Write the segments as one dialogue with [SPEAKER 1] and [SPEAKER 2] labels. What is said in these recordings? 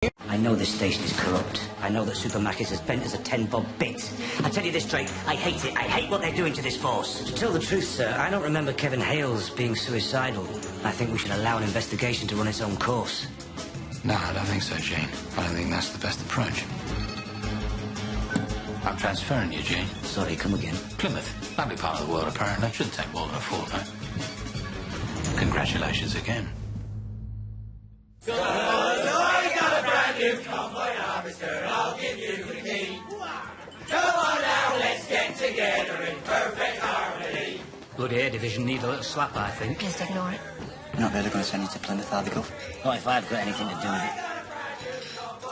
[SPEAKER 1] I know this station is corrupt. I know that Supermac is as bent as a 10-bob bit. I tell you this, Drake, I hate it. I hate what they're doing to this force. To tell the truth, sir, I don't remember Kevin Hales being suicidal. I think we should allow an investigation to run its own course.
[SPEAKER 2] No, I don't think so, Gene. I don't think that's the best approach. I'm transferring you, Gene.
[SPEAKER 1] Sorry, come again.
[SPEAKER 2] Plymouth. Lovely part of the world, apparently. Shouldn't take more than a fortnight. Congratulations again.
[SPEAKER 3] Convoy harvester, I'll give you the key. Come on now, let's get together in perfect harmony.
[SPEAKER 4] Bloody Air Division need a little slap, I think.
[SPEAKER 5] Just ignore it.
[SPEAKER 6] You're not really going to send you to Plymouth, are they, Gov?
[SPEAKER 1] Not if I've got anything to do with it.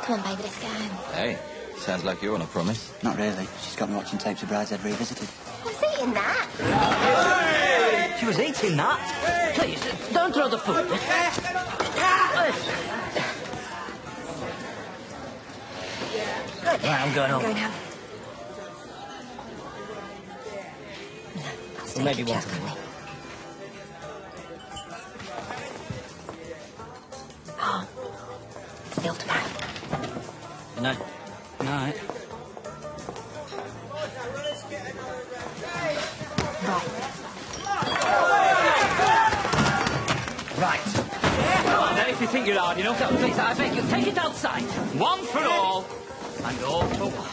[SPEAKER 5] Come on, baby, let's go home.
[SPEAKER 7] Hey, sounds like you want a promise.
[SPEAKER 6] Not really. She's got me watching tapes of Brideshead Revisited.
[SPEAKER 5] Who's eating that?
[SPEAKER 1] She was eating that. Please, don't throw the food.
[SPEAKER 5] Good.
[SPEAKER 1] Right, I'm going home.
[SPEAKER 5] Going home.
[SPEAKER 1] Well, maybe one for me.
[SPEAKER 5] Oh, still tomorrow.
[SPEAKER 1] Good night.
[SPEAKER 4] Night.
[SPEAKER 1] Right.
[SPEAKER 4] Come on, then, if you think you're hard enough.
[SPEAKER 1] So, please, I beg you, take it outside.
[SPEAKER 4] One for all. And all for one.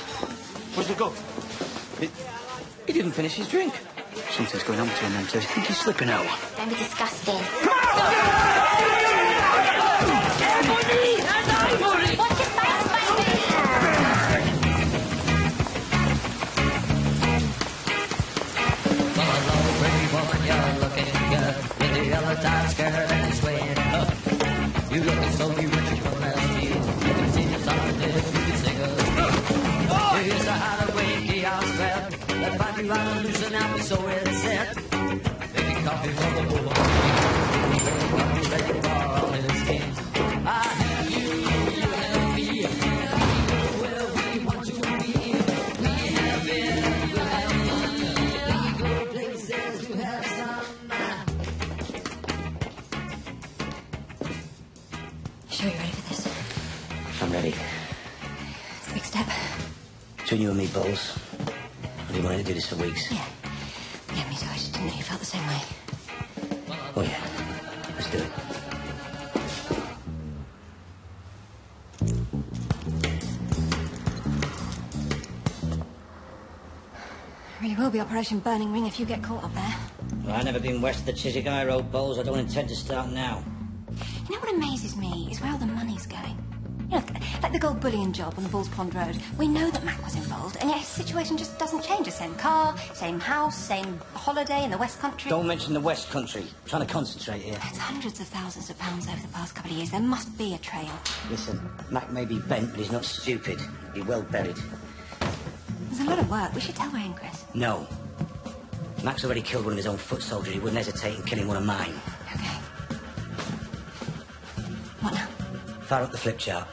[SPEAKER 1] Where's the go? He didn't finish his drink.
[SPEAKER 6] Something's going on between them two.
[SPEAKER 1] I think he's slipping out.
[SPEAKER 5] Don't be disgusting. What's your face, baby?
[SPEAKER 8] Hello, pretty woman, you're looking good with the yellow tie skirt and swaying up. You looking so beautiful as you. I can see you something if you can sing us. Here's the hideaway, chaos rap. Let's find you out and loosen out, so it's set. Making coffee for the bull. Ready for all his schemes. I have you, you have me. Where we want to be. We have it, you have fun. We go places, you have some.
[SPEAKER 5] Sure you're ready for this?
[SPEAKER 1] I'm ready.
[SPEAKER 5] It's a big step.
[SPEAKER 1] Between you and me, Bowles. I've been wanting to do this for weeks.
[SPEAKER 5] Yeah. Yeah, me too. I just didn't know you felt the same way.
[SPEAKER 1] Oh, yeah. Let's do it.
[SPEAKER 5] Really will be Operation Burning Ring if you get caught up there.
[SPEAKER 1] Well, I've never been west of the Chiswick High Road, Bowles. I don't intend to start now.
[SPEAKER 5] You know what amazes me is where all the money's going. You know, like the gold bullion job on the Bulls Pond Road. We know that Mac was involved, and yet his situation just doesn't change. The same car, same house, same holiday in the West Country.
[SPEAKER 1] Don't mention the West Country. I'm trying to concentrate here.
[SPEAKER 5] It's hundreds of thousands of pounds over the past couple of years. There must be a trail.
[SPEAKER 1] Listen, Mac may be bent, but he's not stupid. He'll be well buried.
[SPEAKER 5] There's a lot of work. We should tell Wayne, Chris.
[SPEAKER 1] No. Mac's already killed one of his own foot soldiers. He wouldn't hesitate in killing one of mine.
[SPEAKER 5] Okay. What now?
[SPEAKER 1] Fire up the flip chart.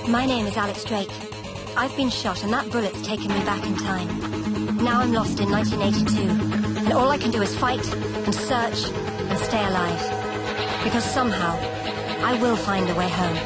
[SPEAKER 5] My name is Alex Drake. I've been shot, and that bullet's taken me back in time. Now I'm lost in 1982, and all I can do is fight and search and stay alive. Because somehow, I will find a way home.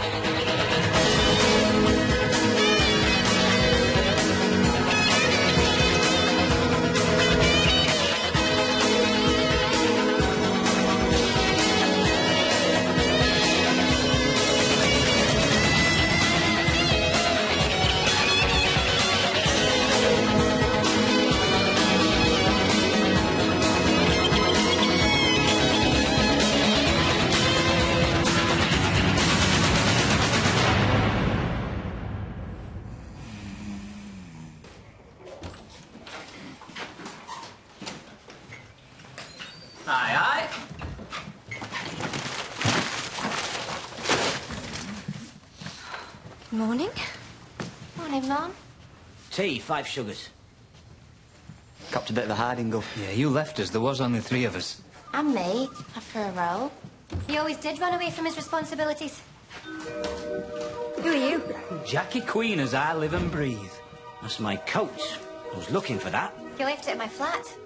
[SPEAKER 4] Aye, aye.
[SPEAKER 5] Morning. Morning, Mum.
[SPEAKER 1] Tea, 5 sugars.
[SPEAKER 6] Copped a bit of a hiding, Gov.
[SPEAKER 4] Yeah, you left us. There was only 3 of us.
[SPEAKER 5] And me, after a roll. He always did run away from his responsibilities. Who are you?
[SPEAKER 4] Jackie Queen as I live and breathe.
[SPEAKER 1] That's my coat. I was looking for that.
[SPEAKER 5] You left it at my flat.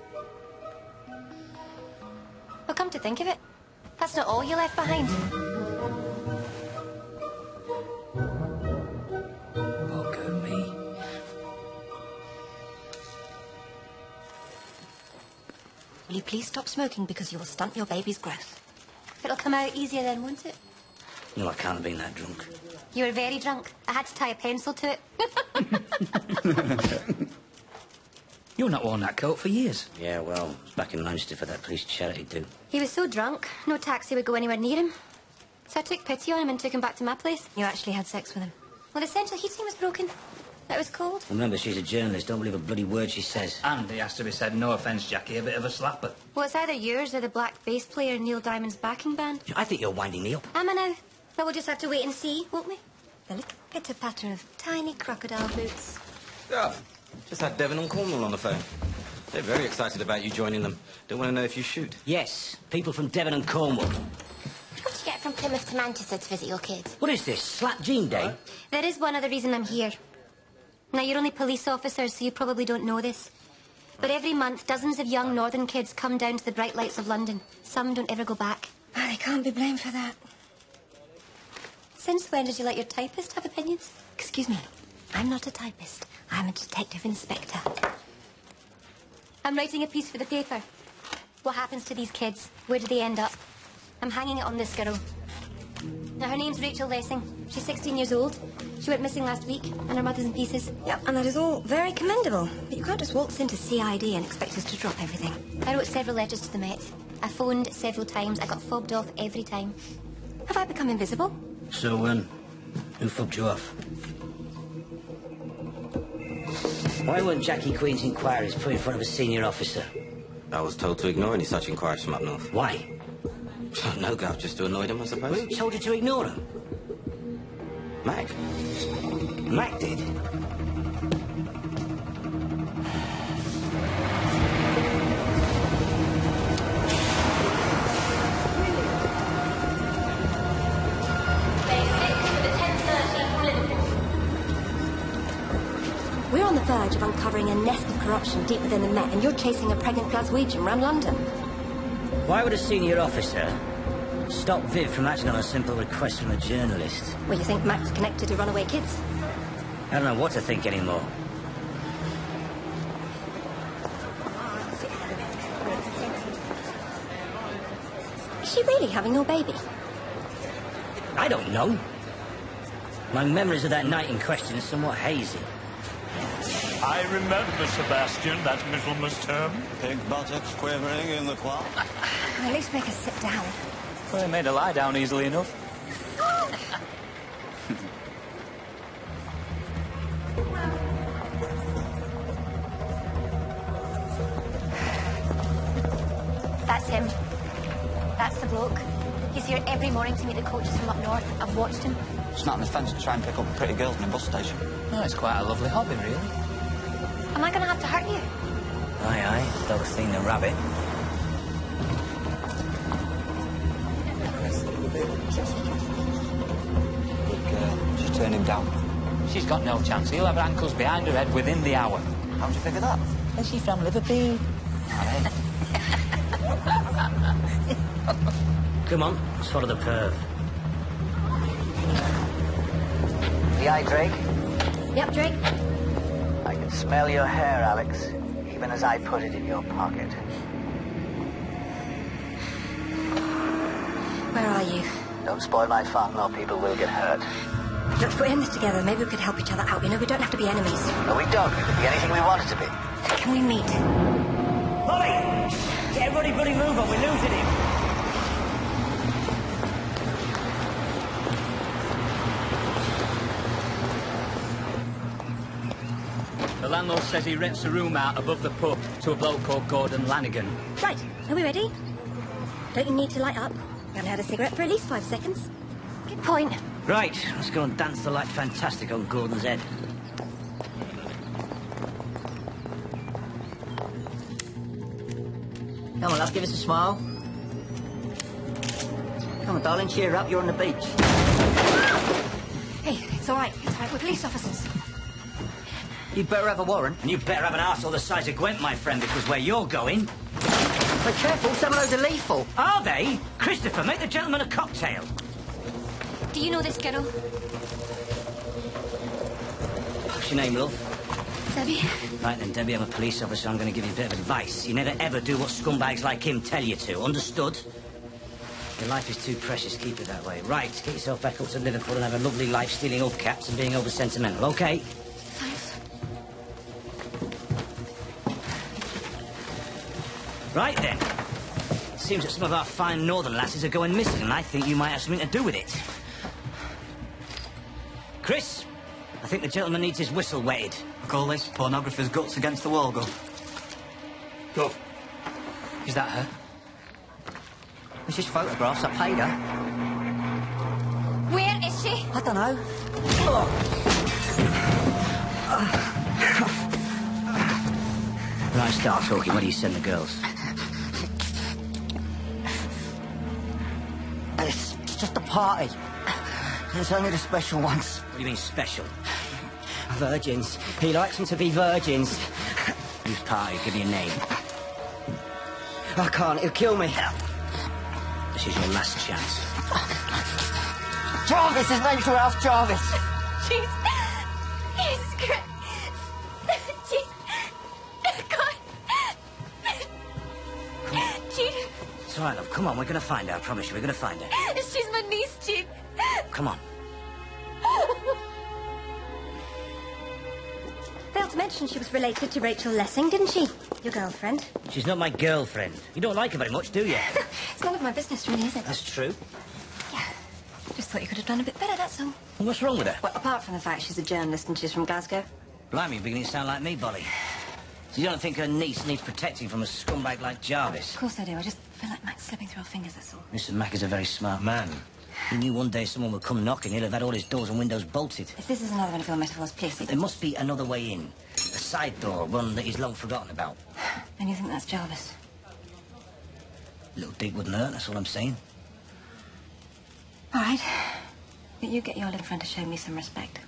[SPEAKER 5] Well, come to think of it, that's not all you left behind. Will you please stop smoking because you will stunt your baby's growth? It'll come out easier then, won't it?
[SPEAKER 1] No, I can't have been that drunk.
[SPEAKER 5] You were very drunk. I had to tie a pencil to it.
[SPEAKER 4] You've not worn that coat for years.
[SPEAKER 1] Yeah, well, I was back in Leinster for that police charity do.
[SPEAKER 5] He was so drunk, no taxi would go anywhere near him. So I took pity on him and took him back to my place. You actually had sex with him? Well, the central heating was broken. That was cold.
[SPEAKER 1] Remember, she's a journalist. Don't believe a bloody word she says.
[SPEAKER 4] And it has to be said, no offence, Jackie, a bit of a slapper.
[SPEAKER 5] Well, it's either yours or the black bass player Neil Diamond's backing band.
[SPEAKER 1] I think you're winding me up.
[SPEAKER 5] Am I now? Well, we'll just have to wait and see, won't we? The little pitter-patter of tiny crocodile boots.
[SPEAKER 9] Yeah, just had Devon and Cornwall on the phone. They're very excited about you joining them. Don't want to know if you shoot.
[SPEAKER 1] Yes, people from Devon and Cornwall.
[SPEAKER 5] What did you get from Plymouth to Manchester to visit your kid?
[SPEAKER 1] What is this, Slap Jean Day?
[SPEAKER 5] There is one other reason I'm here. Now, you're only police officers, so you probably don't know this. But every month, dozens of young northern kids come down to the bright lights of London. Some don't ever go back. Oh, they can't be blamed for that. Since when did you let your typist have opinions? Excuse me, I'm not a typist. I'm a detective inspector. I'm writing a piece for the paper. What happens to these kids? Where do they end up? I'm hanging it on this girl. Now, her name's Rachel Lessing. She's 16 years old. She went missing last week, and her mother's in pieces. Yep, and that is all very commendable. But you can't just waltz into CID and expect us to drop everything. I wrote several letters to the Met. I phoned several times. I got fobbed off every time. Have I become invisible?
[SPEAKER 1] So, who fucked you off? Why weren't Jackie Queen's inquiries put in front of a senior officer?
[SPEAKER 9] I was told to ignore any such inquiries from up north.
[SPEAKER 1] Why?
[SPEAKER 9] No doubt, just to annoy them, I suppose.
[SPEAKER 1] Who told you to ignore them?
[SPEAKER 9] Mac.
[SPEAKER 1] Mac did?
[SPEAKER 5] We're on the verge of uncovering a nest of corruption deep within the Met, and you're chasing a pregnant Glaswegian around London.
[SPEAKER 1] Why would a senior officer stop Viv from acting on a simple request from a journalist?
[SPEAKER 5] Well, you think Mac's connected to runaway kids?
[SPEAKER 1] I don't know what to think anymore.
[SPEAKER 5] Is she really having your baby?
[SPEAKER 1] I don't know. My memories of that night in question are somewhat hazy.
[SPEAKER 10] I remember, Sebastian, that Middlemas term.
[SPEAKER 6] Pig buttocks quivering in the cloth.
[SPEAKER 5] At least make her sit down.
[SPEAKER 4] Well, they made her lie down easily enough.
[SPEAKER 5] That's him. That's the bloke. He's here every morning to meet the coaches from up north. I've watched him.
[SPEAKER 6] It's not an offence to try and pick up pretty girls in a bus station.
[SPEAKER 4] Oh, it's quite a lovely hobby, really.
[SPEAKER 5] Am I going to have to hurt you?
[SPEAKER 1] Aye, though I've seen the rabbit.
[SPEAKER 6] Look, just turn him down.
[SPEAKER 4] She's got no chance. He'll have her ankles behind her head within the hour.
[SPEAKER 6] How'd you figure that?
[SPEAKER 4] Is she from Liverpool?
[SPEAKER 1] Come on, let's follow the perv.
[SPEAKER 11] The eye, Drake?
[SPEAKER 5] Yep, Drake.
[SPEAKER 11] I can smell your hair, Alex, even as I put it in your pocket.
[SPEAKER 5] Where are you?
[SPEAKER 11] Don't spoil my fun or people will get hurt.
[SPEAKER 5] Look, if we're in this together, maybe we could help each other out. You know, we don't have to be enemies.
[SPEAKER 11] No, we don't. We could be anything we want it to be.
[SPEAKER 5] Can we meet?
[SPEAKER 1] Molly! Get everybody bloody move on, we're losing him.
[SPEAKER 4] The landlord says he rents a room out above the pub to a bloke called Gordon Lanigan.
[SPEAKER 5] Right, are we ready? Don't you need to light up? You haven't had a cigarette for at least 5 seconds. Good point.
[SPEAKER 1] Right, let's go and dance the light fantastic on Gordon's head.
[SPEAKER 6] Come on, love, give us a smile. Come on, darling, cheer up, you're on the beach.
[SPEAKER 5] Hey, it's all right. It's all right. We're police officers.
[SPEAKER 6] You'd better have a warrant.
[SPEAKER 1] And you better have an arsehole the size of Gwent, my friend, because where you're going...
[SPEAKER 6] Be careful, some of those are lethal.
[SPEAKER 1] Are they? Christopher, make the gentleman a cocktail.
[SPEAKER 5] Do you know this girl?
[SPEAKER 1] What's your name, love?
[SPEAKER 5] Debbie.
[SPEAKER 1] Right then, Debbie, I'm a police officer. I'm going to give you a bit of advice. You never, ever do what scumbags like him tell you to. Understood? Your life is too precious. Keep it that way. Right, get yourself back up to Liverpool and have a lovely life stealing hubcaps and being over-sentimental, OK?
[SPEAKER 5] Thanks.
[SPEAKER 1] Right then. It seems that some of our fine northern lasses are going missing, and I think you might have something to do with it. Chris, I think the gentleman needs his whistle wetted.
[SPEAKER 6] Call this pornographer's guts against the wall, Gov.
[SPEAKER 4] Gov, is that her?
[SPEAKER 6] It's just photographs. I paid her.
[SPEAKER 5] Where is she?
[SPEAKER 6] I don't know.
[SPEAKER 1] Right, start talking. Where do you send the girls?
[SPEAKER 6] It's just a party. It's only the special ones.
[SPEAKER 1] What do you mean, special?
[SPEAKER 6] Virgins. He likes them to be virgins.
[SPEAKER 1] Whose party? Give me a name.
[SPEAKER 6] I can't. He'll kill me.
[SPEAKER 1] This is your last chance.
[SPEAKER 6] Jarvis! His name's Ralph Jarvis.
[SPEAKER 5] Jesus Christ. Jeez. God. Jean.
[SPEAKER 1] It's all right, love. Come on, we're going to find her. I promise you, we're going to find her.
[SPEAKER 5] She's my niece, Jean.
[SPEAKER 1] Come on.
[SPEAKER 5] Failed to mention she was related to Rachel Lessing, didn't she? Your girlfriend.
[SPEAKER 1] She's not my girlfriend. You don't like her very much, do you?
[SPEAKER 5] It's none of my business, really, is it?
[SPEAKER 1] That's true.
[SPEAKER 5] Yeah. Just thought you could have done a bit better, that's all.
[SPEAKER 1] Well, what's wrong with her?
[SPEAKER 5] Well, apart from the fact she's a journalist and she's from Glasgow.
[SPEAKER 1] Blimey, you're beginning to sound like me, Bolly. So you don't think her niece needs protecting from a scumbag like Jarvis?
[SPEAKER 5] Of course I do. I just feel like Mac's slipping through our fingers, that's all.
[SPEAKER 1] Mr. Mac is a very smart man. He knew one day someone would come knocking. He'll have had all his doors and windows bolted.
[SPEAKER 5] If this is another one of your metaphors, please.
[SPEAKER 1] There must be another way in. A side door, one that he's long forgotten about.
[SPEAKER 5] And you think that's Jarvis?
[SPEAKER 1] A little dig wouldn't hurt, that's all I'm saying.
[SPEAKER 5] All right. But you get your little friend to show me some respect.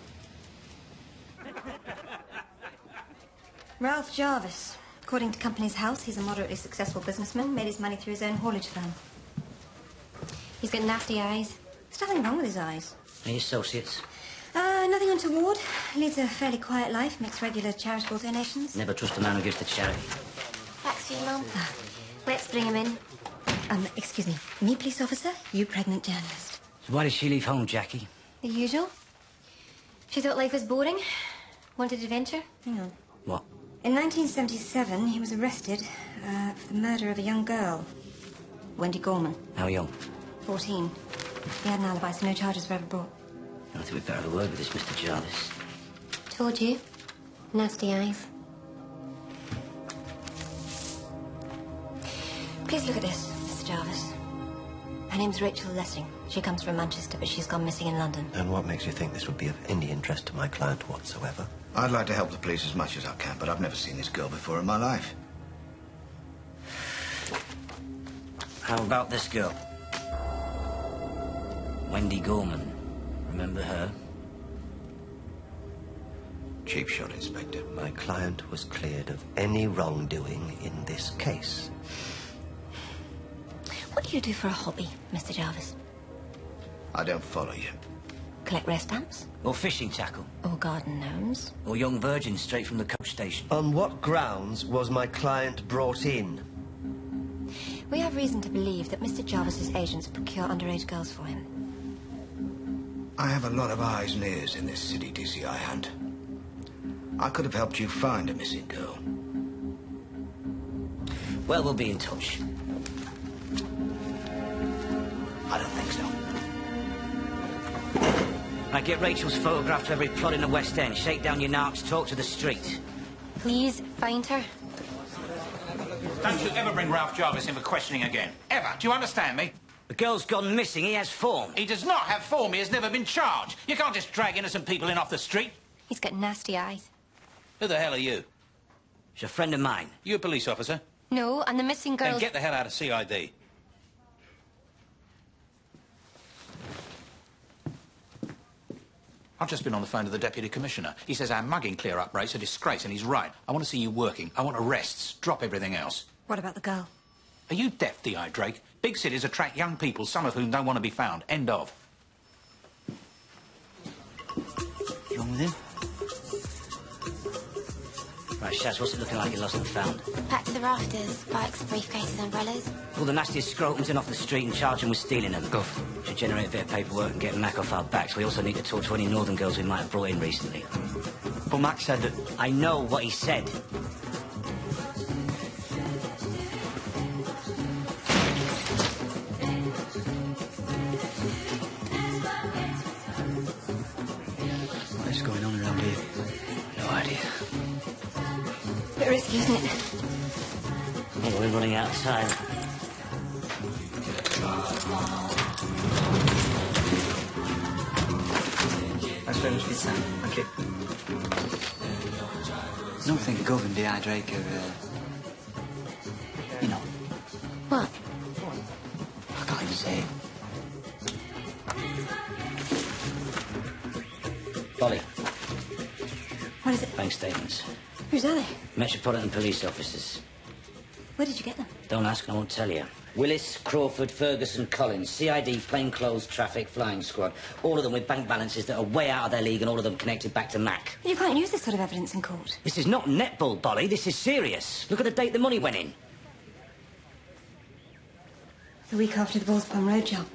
[SPEAKER 5] Ralph Jarvis. According to Company's House, he's a moderately successful businessman, made his money through his own haulage firm. He's got nasty eyes. There's nothing wrong with his eyes.
[SPEAKER 1] Any associates?
[SPEAKER 5] Nothing untoward. Leads a fairly quiet life, makes regular charitable donations.
[SPEAKER 1] Never trust a man who gives to charity.
[SPEAKER 5] Thanks for your mum. Let's bring him in. Excuse me. Me, police officer, you pregnant journalist.
[SPEAKER 1] So why did she leave home, Jackie?
[SPEAKER 5] The usual. She thought life was boring. Wanted adventure. Hang on.
[SPEAKER 1] What?
[SPEAKER 5] In 1977, he was arrested for the murder of a young girl. Wendy Gorman.
[SPEAKER 1] How young?
[SPEAKER 5] 14. He had an alibi, so no charges were ever brought.
[SPEAKER 1] I think we'd better have a word with this Mr. Jarvis.
[SPEAKER 5] Told you. Nasty eyes. Please look at this, Mr. Jarvis. Her name's Rachel Lessing. She comes from Manchester, but she's gone missing in London.
[SPEAKER 12] And what makes you think this would be of any interest to my client whatsoever?
[SPEAKER 13] I'd like to help the police as much as I can, but I've never seen this girl before in my life.
[SPEAKER 1] How about this girl? Wendy Gorman. Remember her?
[SPEAKER 13] Cheap shot, Inspector.
[SPEAKER 12] My client was cleared of any wrongdoing in this case.
[SPEAKER 5] What do you do for a hobby, Mr. Jarvis?
[SPEAKER 13] I don't follow you.
[SPEAKER 5] Collect rare stamps?
[SPEAKER 1] Or fishing tackle?
[SPEAKER 5] Or garden gnomes?
[SPEAKER 1] Or young virgins straight from the coach station?
[SPEAKER 12] On what grounds was my client brought in?
[SPEAKER 5] We have reason to believe that Mr. Jarvis's agents procure underage girls for him.
[SPEAKER 13] I have a lot of eyes and ears in this city DCI hunt. I could have helped you find a missing girl.
[SPEAKER 1] Well, we'll be in touch. I don't think so. Right, get Rachel's photograph to every plot in the West End. Shake down your narcs, talk to the street.
[SPEAKER 5] Please find her.
[SPEAKER 14] Don't you ever bring Ralph Jarvis in for questioning again. Ever. Do you understand me?
[SPEAKER 1] The girl's gone missing. He has form.
[SPEAKER 14] He does not have form. He has never been charged. You can't just drag innocent people in off the street.
[SPEAKER 5] He's got nasty eyes.
[SPEAKER 14] Who the hell are you?
[SPEAKER 1] She's a friend of mine.
[SPEAKER 14] You a police officer?
[SPEAKER 5] No, and the missing girl.
[SPEAKER 14] Then get the hell out of CID. I've just been on the phone to the Deputy Commissioner. He says our mugging clear-up rate's a disgrace, and he's right. I want to see you working. I want arrests. Drop everything else.
[SPEAKER 5] What about the girl?
[SPEAKER 14] Are you deaf, D.I. Drake? Big cities attract young people, some of whom don't want to be found. End of.
[SPEAKER 6] What's wrong with him?
[SPEAKER 1] Shaz, what's it looking like in Lost and Found?
[SPEAKER 15] Packed to the rafters, bikes, briefcases, umbrellas.
[SPEAKER 1] All the nastiest scrotums in off the street and charge them with stealing them.
[SPEAKER 4] Go.
[SPEAKER 1] Should generate a bit of paperwork and get Mac off our backs. We also need to talk to any northern girls we might have brought in recently.
[SPEAKER 12] But Mac said that...
[SPEAKER 1] I know what he said.
[SPEAKER 12] What is going on around here?
[SPEAKER 1] No idea.
[SPEAKER 5] Bit risky, isn't it?
[SPEAKER 1] Well, we're running out of time.
[SPEAKER 12] Thanks very much for your time. Thank you. I don't think Gov and D.I. Drake are, you know...
[SPEAKER 15] What?
[SPEAKER 12] I can't even say it.
[SPEAKER 1] Bolly,
[SPEAKER 5] What is it?
[SPEAKER 1] bank statements.
[SPEAKER 5] Whose are they?
[SPEAKER 1] Metropolitan Police officers.
[SPEAKER 5] Where did you get them?
[SPEAKER 1] Don't ask and I won't tell you. Willis, Crawford, Ferguson, Collins, CID, plainclothes, traffic, flying squad. All of them with bank balances that are way out of their league and all of them connected back to Mac.
[SPEAKER 5] You can't use this sort of evidence in court.
[SPEAKER 1] This is not netball, Bolly. This is serious. Look at the date the money went in.
[SPEAKER 5] The week after the Balls Pond Road job.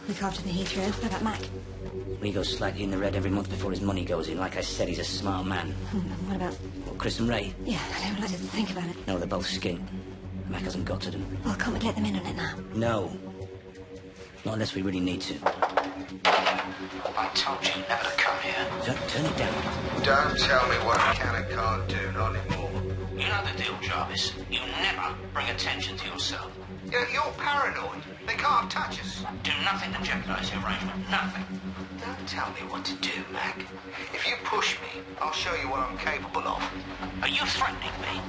[SPEAKER 5] Week after the Heathrow. What about Mac?
[SPEAKER 1] He goes slightly in the red every month before his money goes in. Like I said, he's a smart man.
[SPEAKER 5] What about...
[SPEAKER 1] Well, Chris and Ray?
[SPEAKER 5] Yeah, I don't like to think about it.
[SPEAKER 1] No, they're both skint. Mac hasn't got to them.
[SPEAKER 5] Well, can't we let them in on it now?
[SPEAKER 1] No. Not unless we really need to.
[SPEAKER 14] I told you never to come here.
[SPEAKER 1] Turn it down.
[SPEAKER 13] Don't tell me what I can and can't do, not anymore.
[SPEAKER 14] You know the deal, Jarvis. You never bring attention to yourself.
[SPEAKER 13] You're paranoid. They can't touch us.
[SPEAKER 14] Do nothing to jeopardize the arrangement. Nothing.
[SPEAKER 13] Don't tell me what to do, Mac. If you push me, I'll show you what I'm capable of.
[SPEAKER 14] Are you threatening me?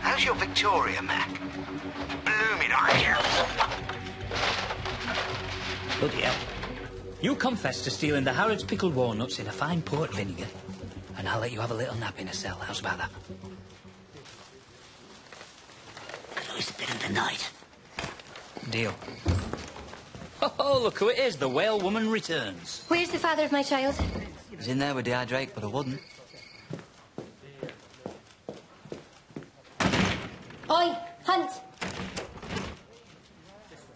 [SPEAKER 13] How's your Victoria, Mac? Blooming idea.
[SPEAKER 1] Bloody hell.
[SPEAKER 4] You confess to stealing the Harrods pickled walnuts in a fine port vinegar, and I'll let you have a little nap in a cell. How's about that?
[SPEAKER 1] Close the bit of the night.
[SPEAKER 4] Deal. Oh, look who it is. The whale woman returns.
[SPEAKER 5] Where's the father of my child?
[SPEAKER 12] He's in there with D.I. Drake, but I wouldn't.
[SPEAKER 5] Oi, Hunt!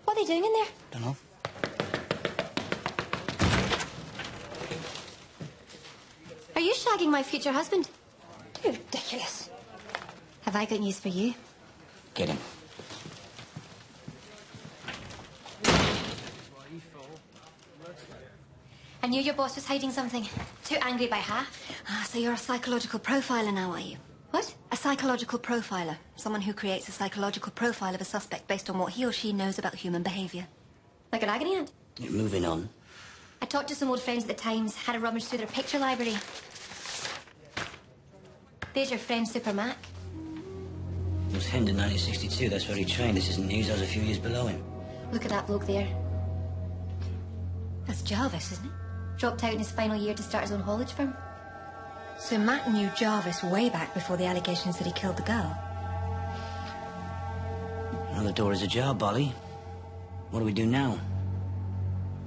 [SPEAKER 5] What are they doing in there?
[SPEAKER 12] Don't know.
[SPEAKER 5] Are you shagging my future husband? You're ridiculous. Have I got news for you?
[SPEAKER 1] Get him.
[SPEAKER 5] I knew your boss was hiding something. Too angry by half. Ah, so you're a psychological profiler now, are you? What? A psychological profiler. Someone who creates a psychological profile of a suspect based on what he or she knows about human behaviour. Like an agony aunt?
[SPEAKER 1] Moving on.
[SPEAKER 5] I talked to some old friends at the Times, had a rummage through their picture library. There's your friend, Super Mac.
[SPEAKER 1] It was hemmed in 1962. That's where he trained. This isn't news. I was a few years below him.
[SPEAKER 5] Look at that bloke there. That's Jarvis, isn't it? Dropped out in his final year to start his own haulage firm. So Matt knew Jarvis way back before the allegations that he killed the girl.
[SPEAKER 1] Well, the door is ajar, Bolly. What do we do now?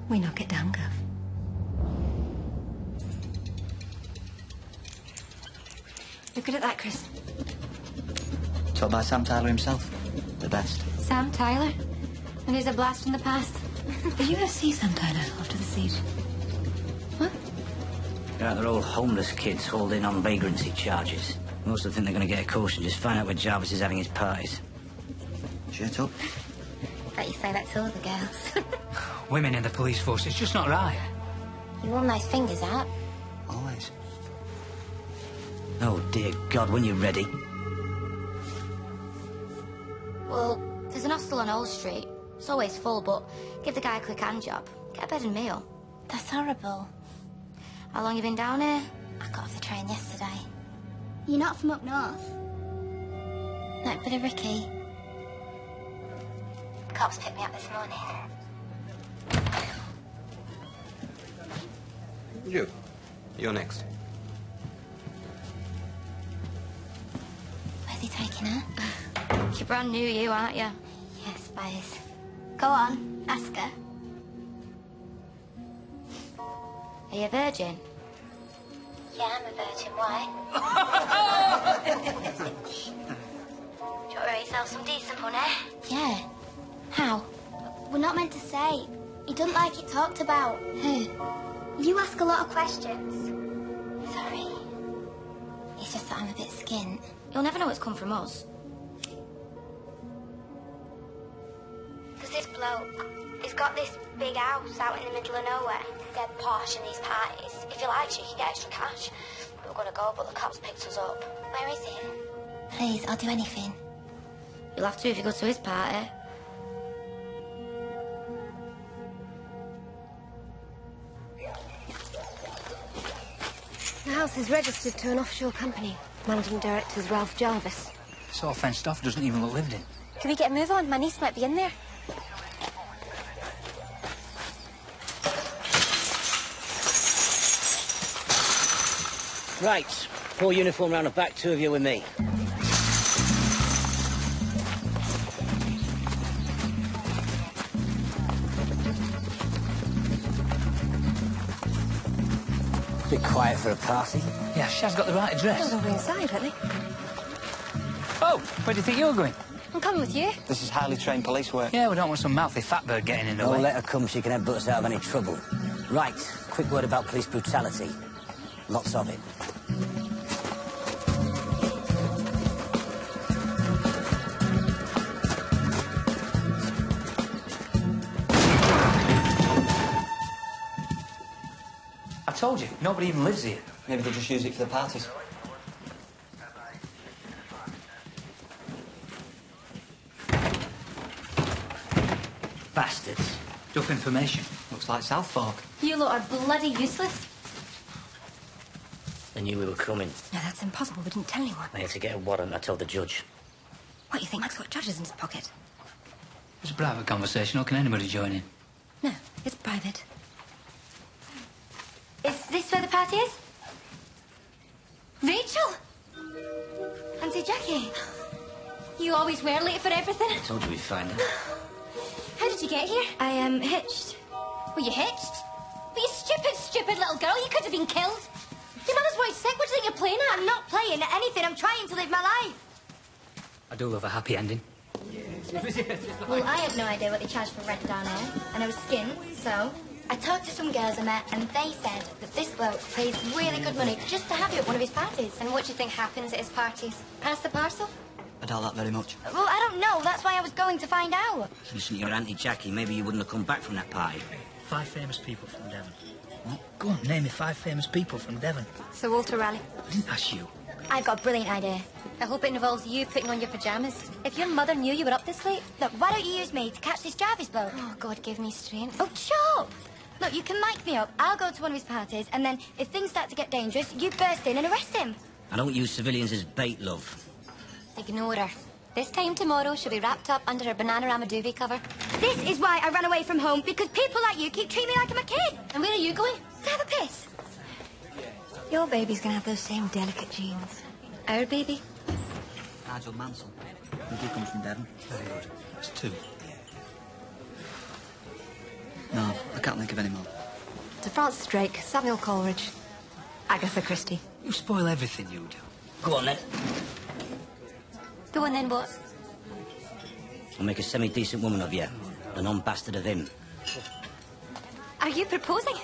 [SPEAKER 5] We knock it down, Gov. You're good at that, Chris.
[SPEAKER 12] Taught by Sam Tyler himself. The best.
[SPEAKER 5] Sam Tyler? And there's a blast from the past. Did you ever see Sam Tyler after the siege? What?
[SPEAKER 1] Yeah, they're all homeless kids hauled in on vagrancy charges. Most of them think they're going to get a caution. Just find out where Jarvis is having his parties.
[SPEAKER 12] Shut up.
[SPEAKER 15] Bet you say that to all the girls.
[SPEAKER 4] Women in the police force, it's just not right.
[SPEAKER 15] You want nice fingers out?
[SPEAKER 12] Always.
[SPEAKER 1] Oh, dear God, when you're ready.
[SPEAKER 15] Well, there's an hostel on Old Street. It's always full, but give the guy a quick hand job. Get a bed and meal. That's horrible. How long you been down here? I got off the train yesterday. You're not from up north? No, but a Ricky. Cops picked me up this morning.
[SPEAKER 9] You're next.
[SPEAKER 15] Where's he taking her? You're brand new, you, aren't you? Yes, suppose. Go on, ask her. Are you a virgin? Yeah, I'm a virgin. Why? Do you want to make yourself some decent money? Yeah. How? We're not meant to say. He doesn't like it talked about. Who? You ask a lot of questions. Sorry. It's just that I'm a bit skint. You'll never know what's come from us. There's this bloke. He's got this big house out in the middle of nowhere. He's dead posh in these parties. If he likes you, you can get extra cash. We're gonna go, but the cops picked us up. Where is he? Please, I'll do anything. You'll have to if you go to his party.
[SPEAKER 5] The house is registered to an offshore company. Managing director's Ralph Jarvis.
[SPEAKER 4] It's all fenced off, doesn't even look lived in.
[SPEAKER 5] Can we get a move on? My niece might be in there.
[SPEAKER 1] Right. 4 uniform round the back, 2 of you with me. Bit quiet for a party.
[SPEAKER 4] Yeah, Shaz got the right address.
[SPEAKER 5] They'll go inside, won't they?
[SPEAKER 4] Oh, where do you think you're going?
[SPEAKER 5] I'm coming with you.
[SPEAKER 7] This is highly trained police work.
[SPEAKER 4] Yeah, we don't want some mouthy fatbird getting in the way.
[SPEAKER 1] Don't let her come, she can headbutt us out of any trouble. Right, quick word about police brutality. Lots of it.
[SPEAKER 4] I told you, nobody even lives here.
[SPEAKER 7] Maybe they'll just use it for the parties.
[SPEAKER 1] Bastards.
[SPEAKER 4] Duff information.
[SPEAKER 7] Looks like South Fork.
[SPEAKER 5] You lot are bloody useless.
[SPEAKER 1] I knew we were coming.
[SPEAKER 5] No, that's impossible. We didn't tell anyone.
[SPEAKER 1] I had to get a warrant, I told the judge.
[SPEAKER 5] What, you think Max got judges in his pocket?
[SPEAKER 4] It's a private conversation, or can anybody join in?
[SPEAKER 5] No, it's private.
[SPEAKER 15] Is this where the party is? Rachel! Auntie Jackie.
[SPEAKER 5] You always were late for everything.
[SPEAKER 1] I told you we'd find her.
[SPEAKER 5] How did you get here?
[SPEAKER 15] I hitched.
[SPEAKER 5] Were you hitched? But you stupid little girl, you could have been killed. Your mother's worried sick. What do you think you're playing at?
[SPEAKER 15] I'm not playing at anything. I'm trying to live my life.
[SPEAKER 4] I do love a happy ending.
[SPEAKER 15] Well, I have no idea what they charge for rent down here, and I was skint, so I talked to some girls I met, and they said that this bloke pays really good money just to have you at one of his parties.
[SPEAKER 5] And what do you think happens at his parties?
[SPEAKER 15] Pass the parcel?
[SPEAKER 7] I doubt that very much.
[SPEAKER 15] Well, I don't know. That's why I was going to find out.
[SPEAKER 1] Listen, you're Auntie Jackie. Maybe you wouldn't have come back from that party.
[SPEAKER 4] 5 famous people from Devon. What? Go on, name me 5 famous people from Devon.
[SPEAKER 5] Sir Walter Raleigh.
[SPEAKER 4] I didn't ask you.
[SPEAKER 15] I've got a brilliant idea.
[SPEAKER 5] I hope it involves you putting on your pyjamas. If your mother knew you were up this late...
[SPEAKER 15] Look, why don't you use me to catch this Jarvis bloke?
[SPEAKER 5] Oh, God, give me strength.
[SPEAKER 15] Oh, shut up! Look, you can mic me up. I'll go to one of his parties, and then if things start to get dangerous, you burst in and arrest him.
[SPEAKER 1] I don't use civilians as bait, love.
[SPEAKER 5] Ignore her. This time tomorrow, she'll be wrapped up under her Bananarama duvet cover.
[SPEAKER 15] This is why I ran away from home, because people like you keep treating me like I'm a kid.
[SPEAKER 5] And where are you going?
[SPEAKER 15] To have a piss.
[SPEAKER 5] Your baby's gonna have those same delicate genes. Our baby?
[SPEAKER 7] Nigel Mansell. I think he comes from Devon. Very good. It's 2. No, I can't think of any more.
[SPEAKER 5] Sir Francis Drake, Samuel Coleridge, Agatha Christie.
[SPEAKER 4] You spoil everything you do.
[SPEAKER 1] Go on, then.
[SPEAKER 5] Go on then, what?
[SPEAKER 1] I'll make a semi-decent woman of you. A non-bastard of him.
[SPEAKER 5] Are you proposing?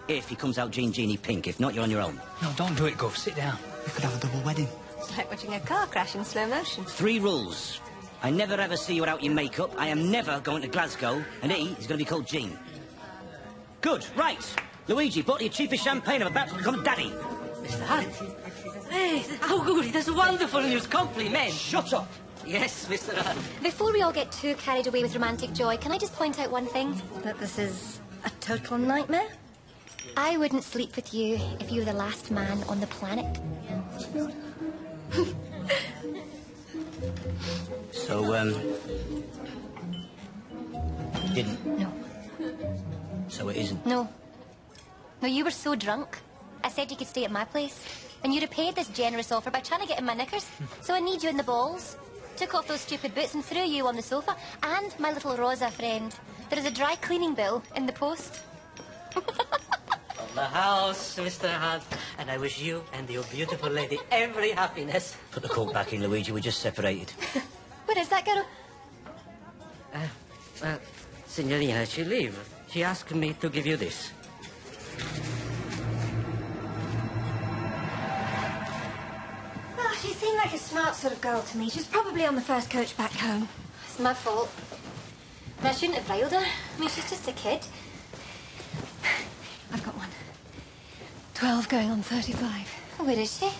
[SPEAKER 1] If he comes out Genie pink. If not, you're on your own.
[SPEAKER 4] No, don't do it, Gov. Sit down.
[SPEAKER 7] We could have a double wedding.
[SPEAKER 5] It's like watching a car crash in slow motion.
[SPEAKER 1] 3 rules. I never ever see you without your makeup. I am never going to Glasgow. And he is going to be called Jean. Good. Right. Luigi, bought your cheapest champagne. I'm about to become daddy.
[SPEAKER 6] Mr. Hunt. Hey, how good. That's wonderful news. Compliment.
[SPEAKER 1] Shut up.
[SPEAKER 6] Yes, Mr. Hunt.
[SPEAKER 5] Before we all get too carried away with romantic joy, can I just point out one thing? That this is a total nightmare? I wouldn't sleep with you if you were the last man on the planet.
[SPEAKER 1] So, you didn't?
[SPEAKER 5] No.
[SPEAKER 1] So it isn't?
[SPEAKER 5] No. No, you were so drunk. I said you could stay at my place. And you repaid this generous offer by trying to get in my knickers. So I need you in the balls. Took off those stupid boots and threw you on the sofa. And my little Rosa friend. There is a dry cleaning bill in the post.
[SPEAKER 6] the house, Mr. Hunt, and I wish you and your beautiful lady every happiness.
[SPEAKER 1] Put the cork back in, Luigi. We're just separated.
[SPEAKER 5] What is that, girl?
[SPEAKER 6] Signorina, she leave. She asked me to give you this.
[SPEAKER 5] Well, she seemed like a smart sort of girl to me. She's probably on the first coach back home. It's my fault. And I shouldn't have railed her. I mean, she's just a kid. I've got one. 12 going on 35.
[SPEAKER 15] Where is she?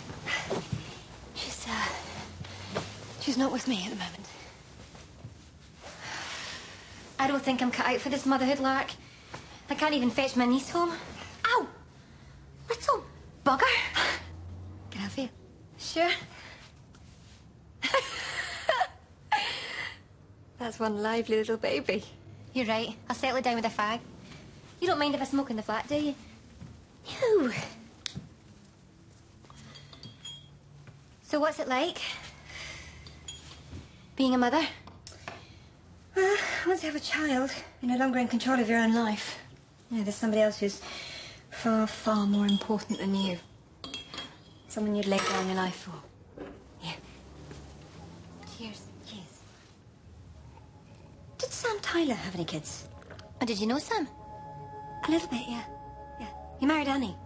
[SPEAKER 5] She's not with me at the moment.
[SPEAKER 15] I don't think I'm cut out for this motherhood lark. I can't even fetch my niece home. Ow! Little bugger.
[SPEAKER 5] Can I feel?
[SPEAKER 15] Sure.
[SPEAKER 5] That's one lively little baby.
[SPEAKER 15] You're right. I'll settle it down with a fag. You don't mind if I smoke in the flat, do you?
[SPEAKER 5] No.
[SPEAKER 15] So what's it like? Being a mother?
[SPEAKER 5] Well, once you have a child, you're no longer in control of your own life. You know, there's somebody else who's far, far more important than you. Someone you'd lay down your life for. Yeah.
[SPEAKER 15] Cheers.
[SPEAKER 5] Cheers. Did Sam Tyler have any kids?
[SPEAKER 15] Oh, did you know Sam?
[SPEAKER 5] A little bit, yeah. Yeah. He married Annie.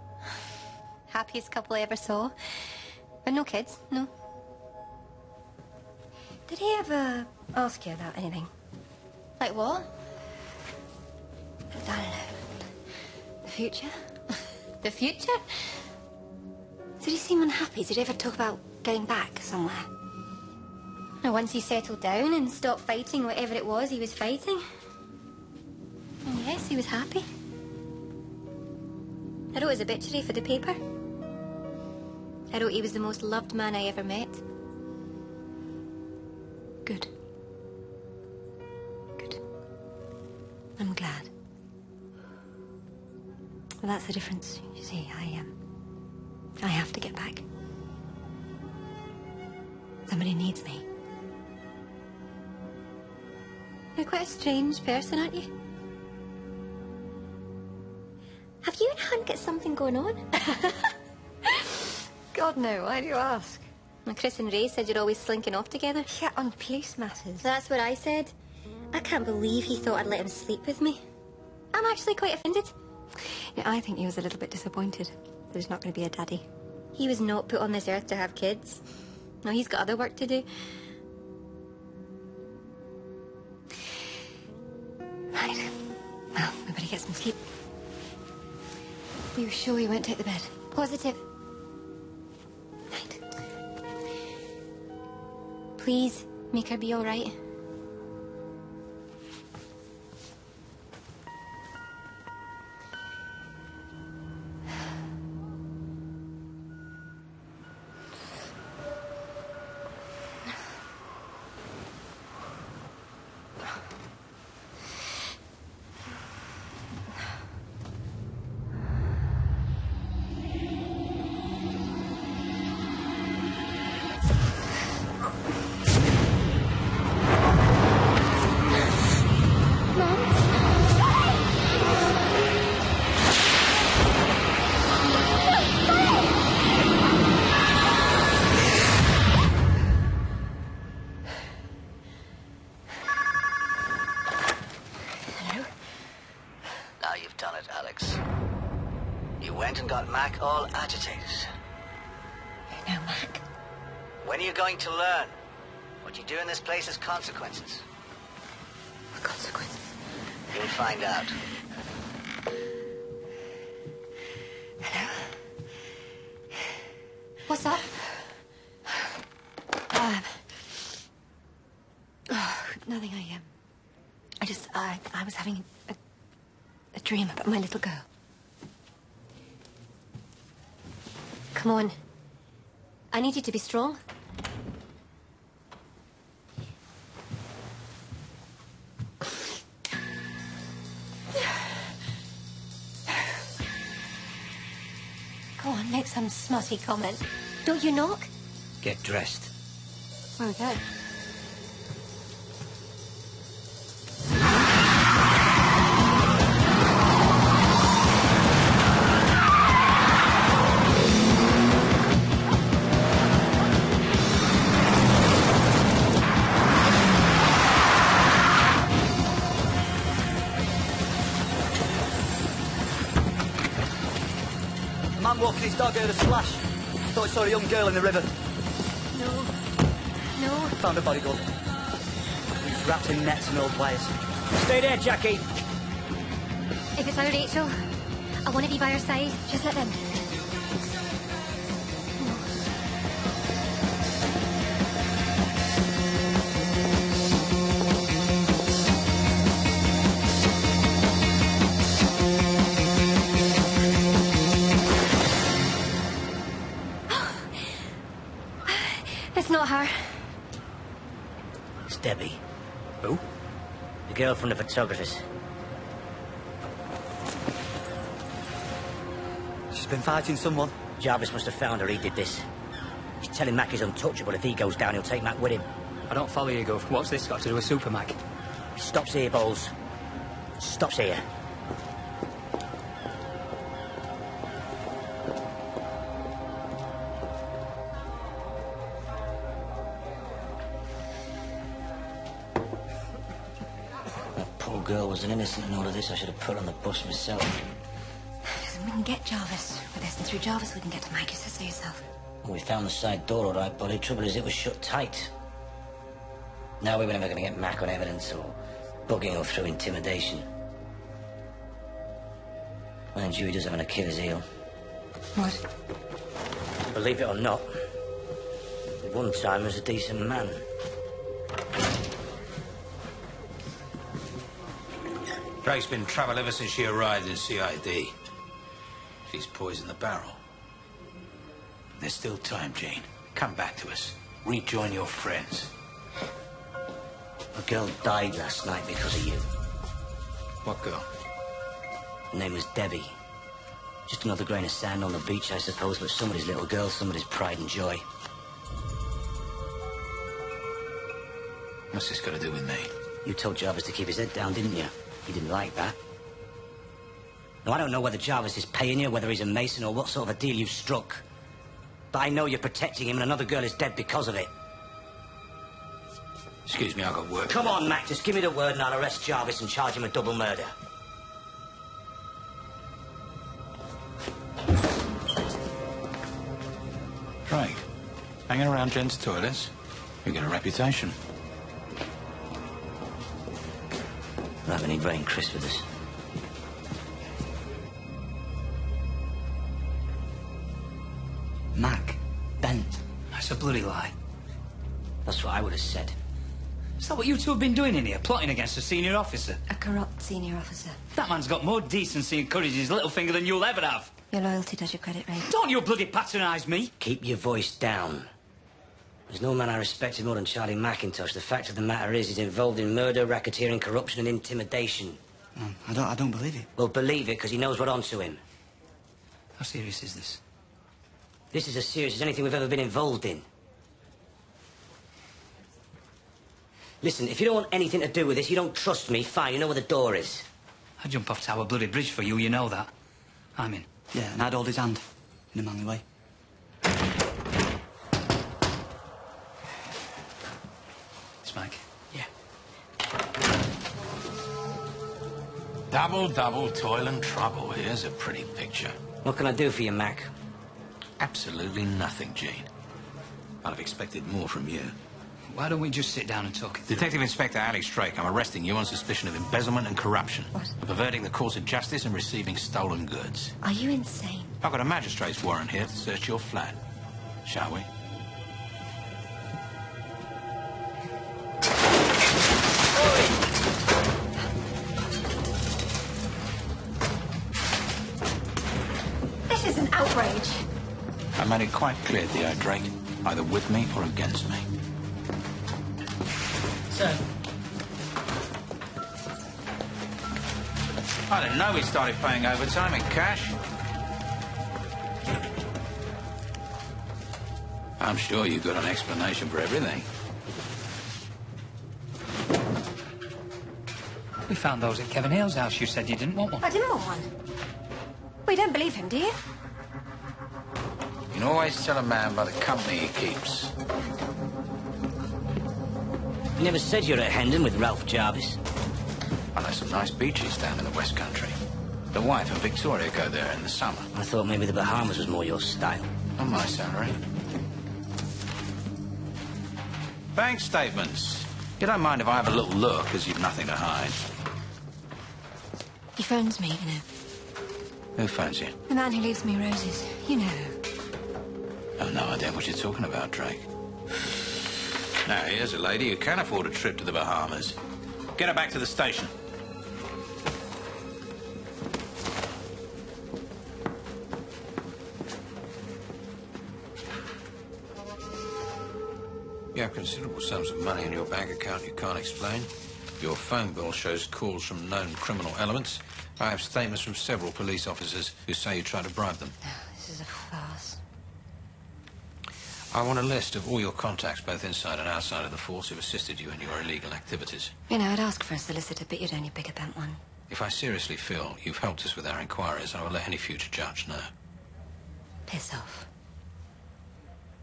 [SPEAKER 15] Happiest couple I ever saw. But no kids, no.
[SPEAKER 5] Did he ever ask you about anything?
[SPEAKER 15] Like what?
[SPEAKER 5] I don't know. The future?
[SPEAKER 15] The future?
[SPEAKER 5] Did he seem unhappy? Did he ever talk about going back somewhere?
[SPEAKER 15] No, once he settled down and stopped fighting whatever it was he was fighting. And yes, he was happy. I wrote his obituary for the paper. I wrote he was the most loved man I ever met.
[SPEAKER 5] Good. Good. I'm glad. Well, that's the difference. You see, I have to get back. Somebody needs me.
[SPEAKER 15] You're quite a strange person, aren't you? Have you and Hunt got something going on?
[SPEAKER 5] God, no. Why do you ask?
[SPEAKER 15] Well, Chris and Ray said you're always slinking off together.
[SPEAKER 5] Yeah, on police matters.
[SPEAKER 15] That's what I said. I can't believe he thought I'd let him sleep with me. I'm actually quite offended.
[SPEAKER 5] Yeah, I think he was a little bit disappointed. There's not going to be a daddy.
[SPEAKER 15] He was not put on this earth to have kids. No, he's got other work to do.
[SPEAKER 5] Right. Well, we better get some sleep. Are you sure you won't take the bed?
[SPEAKER 15] Positive. Please, make her be all right.
[SPEAKER 11] All agitated.
[SPEAKER 5] No, Mac.
[SPEAKER 11] When are you going to learn? What you do in this place has consequences.
[SPEAKER 5] What consequences?
[SPEAKER 11] You'll find out.
[SPEAKER 5] Hello?
[SPEAKER 15] What's up?
[SPEAKER 5] Nothing. I was having a dream about my little girl.
[SPEAKER 15] Come on. I need you to be strong.
[SPEAKER 5] Go on, make some smutty comment.
[SPEAKER 15] Don't you knock?
[SPEAKER 1] Get dressed.
[SPEAKER 5] Where we go?
[SPEAKER 7] Man walking his dog heard a splash. Thought he saw a young girl in the river.
[SPEAKER 5] No. No.
[SPEAKER 7] Found a body glove. He's wrapped in nets and old wires.
[SPEAKER 1] Stay there, Jackie.
[SPEAKER 5] If it's our Rachel, I want to be by her side. Just let them. It's not her.
[SPEAKER 1] It's Debbie.
[SPEAKER 4] Who?
[SPEAKER 1] The girl from the photographers.
[SPEAKER 7] She's been fighting someone.
[SPEAKER 1] Jarvis must have found her. He did this. He's telling Mac he's untouchable. If he goes down, he'll take Mac with him.
[SPEAKER 4] I don't follow you, Gov. What's this got to do with Super Mac?
[SPEAKER 1] He stops here, Bowles. Stops here. That poor girl was an innocent in all of this. I should have put her on the bus myself.
[SPEAKER 5] We can get Jarvis. With this and through Jarvis, we can get to Mike. You said so yourself.
[SPEAKER 1] Well, we found the side door, all right, Polly. Trouble is, it was shut tight. Now we were never going to get Mac on evidence or bugging her through intimidation. Mind you, he does have an Achilles heel.
[SPEAKER 5] What?
[SPEAKER 1] Believe it or not, at one time he was a decent man.
[SPEAKER 14] Drake's been in trouble ever since she arrived in CID. She's poisoned the barrel. There's still time, Jane. Come back to us. Rejoin your friends.
[SPEAKER 1] A girl died last night because of you.
[SPEAKER 14] What girl?
[SPEAKER 1] Her name was Debbie. Just another grain of sand on the beach, I suppose, but somebody's little girl, somebody's pride and joy.
[SPEAKER 14] What's this got to do with me?
[SPEAKER 1] You told Jarvis to keep his head down, didn't you? He didn't like that. Now, I don't know whether Jarvis is paying you, whether he's a Mason, or what sort of a deal you've struck. But I know you're protecting him, and another girl is dead because of it.
[SPEAKER 14] Excuse me, I've got work.
[SPEAKER 1] Come on, Mac, just give me the word and I'll arrest Jarvis and charge him with double murder.
[SPEAKER 14] Drake, hanging around gents' toilets, you get a reputation.
[SPEAKER 1] We'll have any Ray and Chris with us.
[SPEAKER 7] Mac. Ben.
[SPEAKER 4] That's a bloody lie.
[SPEAKER 1] That's what I would have said.
[SPEAKER 4] Is that what you two have been doing in here? Plotting against a senior officer?
[SPEAKER 5] A corrupt senior officer.
[SPEAKER 4] That man's got more decency and courage in his little finger than you'll ever have.
[SPEAKER 5] Your loyalty does your credit, Ray.
[SPEAKER 4] Don't you bloody patronise me.
[SPEAKER 1] Keep your voice down. There's no man I respected more than Charlie McIntosh. The fact of the matter is he's involved in murder, racketeering, corruption and intimidation.
[SPEAKER 7] I don't believe it.
[SPEAKER 1] Well, believe it, because he knows what onto him.
[SPEAKER 4] How serious is this?
[SPEAKER 1] This is as serious as anything we've ever been involved in. Listen, if you don't want anything to do with this, you don't trust me, fine, you know where the door is.
[SPEAKER 4] I'd jump off Tower Bloody Bridge for you, you know that. I'm in.
[SPEAKER 7] Yeah, and I'd hold his hand in a manly way.
[SPEAKER 4] It's Mike.
[SPEAKER 14] Yeah. Double, toil and trouble. Here's a pretty picture.
[SPEAKER 1] What can I do for you, Mac?
[SPEAKER 14] Absolutely nothing, Gene. I'd have expected more from you.
[SPEAKER 4] Why don't we just sit down and talk?
[SPEAKER 14] Detective Inspector Alex Drake, I'm arresting you on suspicion of embezzlement and corruption.
[SPEAKER 5] What?
[SPEAKER 14] Of perverting the course of justice and receiving stolen goods.
[SPEAKER 5] Are you insane?
[SPEAKER 14] I've got a magistrate's warrant here to search your flat. Shall we?
[SPEAKER 5] This is an outrage.
[SPEAKER 14] I made it quite clear, D.I. Drake. Either with me or against me.
[SPEAKER 4] Sir.
[SPEAKER 14] I didn't know he started paying overtime in cash. I'm sure you've got an explanation for everything.
[SPEAKER 4] We found those at Kevin Hale's house. You said you didn't want one.
[SPEAKER 5] I didn't want one. Well, you don't believe him, do you?
[SPEAKER 14] You can always tell a man by the company he keeps.
[SPEAKER 1] You never said you were at Hendon with Ralph Jarvis.
[SPEAKER 14] I know some nice beaches down in the West Country. The wife and Victoria go there in the summer.
[SPEAKER 1] I thought maybe the Bahamas was more your style.
[SPEAKER 14] On my salary. Bank statements. You don't mind if I have a little look, because you've nothing to hide.
[SPEAKER 5] He phones me, you know.
[SPEAKER 14] Who phones you?
[SPEAKER 5] The man who leaves me roses. You know.
[SPEAKER 14] I've no idea what you're talking about, Drake. Now, here's a lady who can afford a trip to the Bahamas. Get her back to the station. You have considerable sums of money in your bank account you can't explain. Your phone bill shows calls from known criminal elements. I have statements from several police officers who say you tried to bribe them.
[SPEAKER 5] This is a farce.
[SPEAKER 14] I want a list of all your contacts, both inside and outside of the force, who've assisted you in your illegal activities.
[SPEAKER 5] You know, I'd ask for a solicitor, but you'd only pick a bent one.
[SPEAKER 14] If I seriously feel you've helped us with our inquiries, I will let any future judge know.
[SPEAKER 5] Piss off.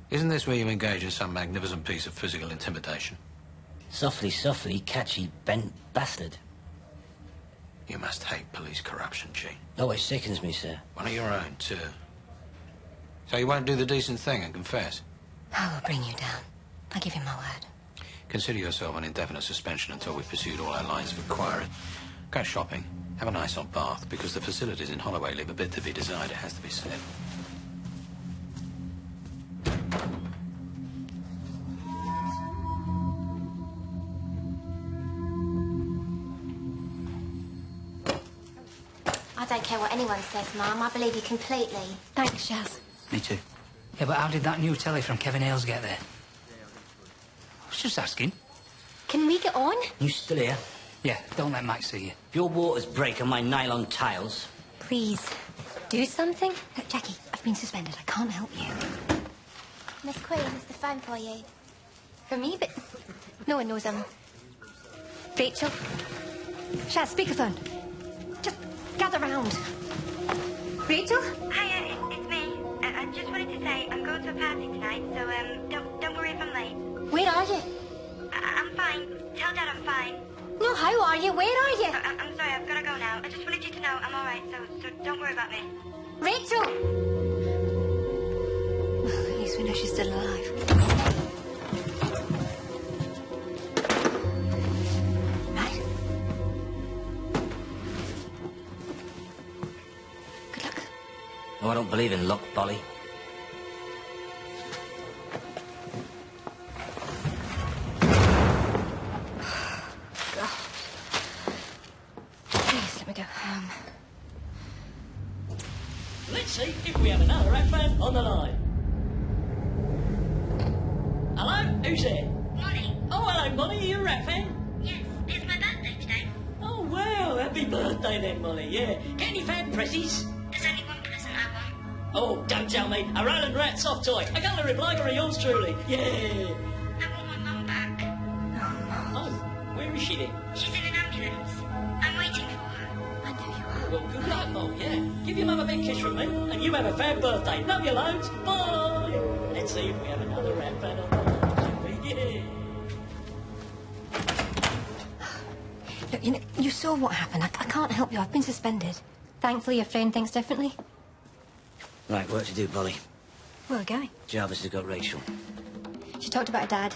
[SPEAKER 14] Isn't this where you engage in some magnificent piece of physical intimidation?
[SPEAKER 1] Softly, softly, catchy, bent bastard.
[SPEAKER 14] You must hate police corruption, Gene.
[SPEAKER 1] Oh, it sickens me, sir.
[SPEAKER 14] One of your own, too. So you won't do the decent thing and confess?
[SPEAKER 5] I will bring you down. I give you my word.
[SPEAKER 14] Consider yourself on indefinite suspension until we've pursued all our lines of inquiry. Go shopping. Have a nice hot bath, because the facilities in Holloway leave a bit to be desired, it has to be said.
[SPEAKER 15] I don't care what anyone says, Mum. I believe you completely.
[SPEAKER 5] Thanks, Shaz.
[SPEAKER 7] Me too.
[SPEAKER 4] Yeah, but how did that new telly from Kevin Hales get there? I was just asking.
[SPEAKER 15] Can we get on?
[SPEAKER 1] You still here?
[SPEAKER 4] Yeah, don't let Mike see you.
[SPEAKER 1] If your waters break on my nylon tiles...
[SPEAKER 5] Please, do something. Look, Jackie, I've been suspended. I can't help you.
[SPEAKER 15] Miss Queen, it's the phone for you.
[SPEAKER 5] For me, but no one knows I'm... Rachel? Shaz, speakerphone. Just gather round. Rachel?
[SPEAKER 16] Hiya, it's me. I just wanted to say I'm going to a party tonight, so don't worry if I'm late.
[SPEAKER 5] Where are you?
[SPEAKER 16] I'm fine. Tell Dad I'm fine.
[SPEAKER 5] No, how are you? Where are you?
[SPEAKER 16] I'm sorry, I've got to go now. I just wanted you to know I'm all right, so don't worry about me.
[SPEAKER 5] Rachel! Well, at least we know she's still alive. Right. Good luck.
[SPEAKER 1] Oh, I don't believe in luck, Bolly.
[SPEAKER 5] Please, let me go.
[SPEAKER 6] Let's see if we have another rap fan on the line. Hello? Who's there?
[SPEAKER 16] Molly.
[SPEAKER 6] Oh, hello, Molly. Are you a rap fan?
[SPEAKER 16] Yes, it's my birthday today.
[SPEAKER 6] Oh, wow. Happy birthday then, Molly. Yeah. Get any fan presses?
[SPEAKER 16] There's only one present I want.
[SPEAKER 6] Oh, don't tell me. A Roland Rat soft toy. A cutlery blinder of yours truly. Yeah.
[SPEAKER 16] I want my mum back.
[SPEAKER 6] Oh, where is she then?
[SPEAKER 16] She's in an ambulance. I'm waiting for her.
[SPEAKER 5] I know you are.
[SPEAKER 6] Well, good luck, Mom, yeah. Give your mum a big kiss from me, and you have a fab birthday. Love you loads. Bye. Let's see if we have another rap fan on the line, shall we? Yeah.
[SPEAKER 5] Look, you know, you saw what happened. I can't help you. I've been suspended. Thankfully, your friend thinks differently.
[SPEAKER 1] Right, work to do, Bolly.
[SPEAKER 5] Where are we going?
[SPEAKER 1] Jarvis has got Rachel.
[SPEAKER 5] She talked about her dad.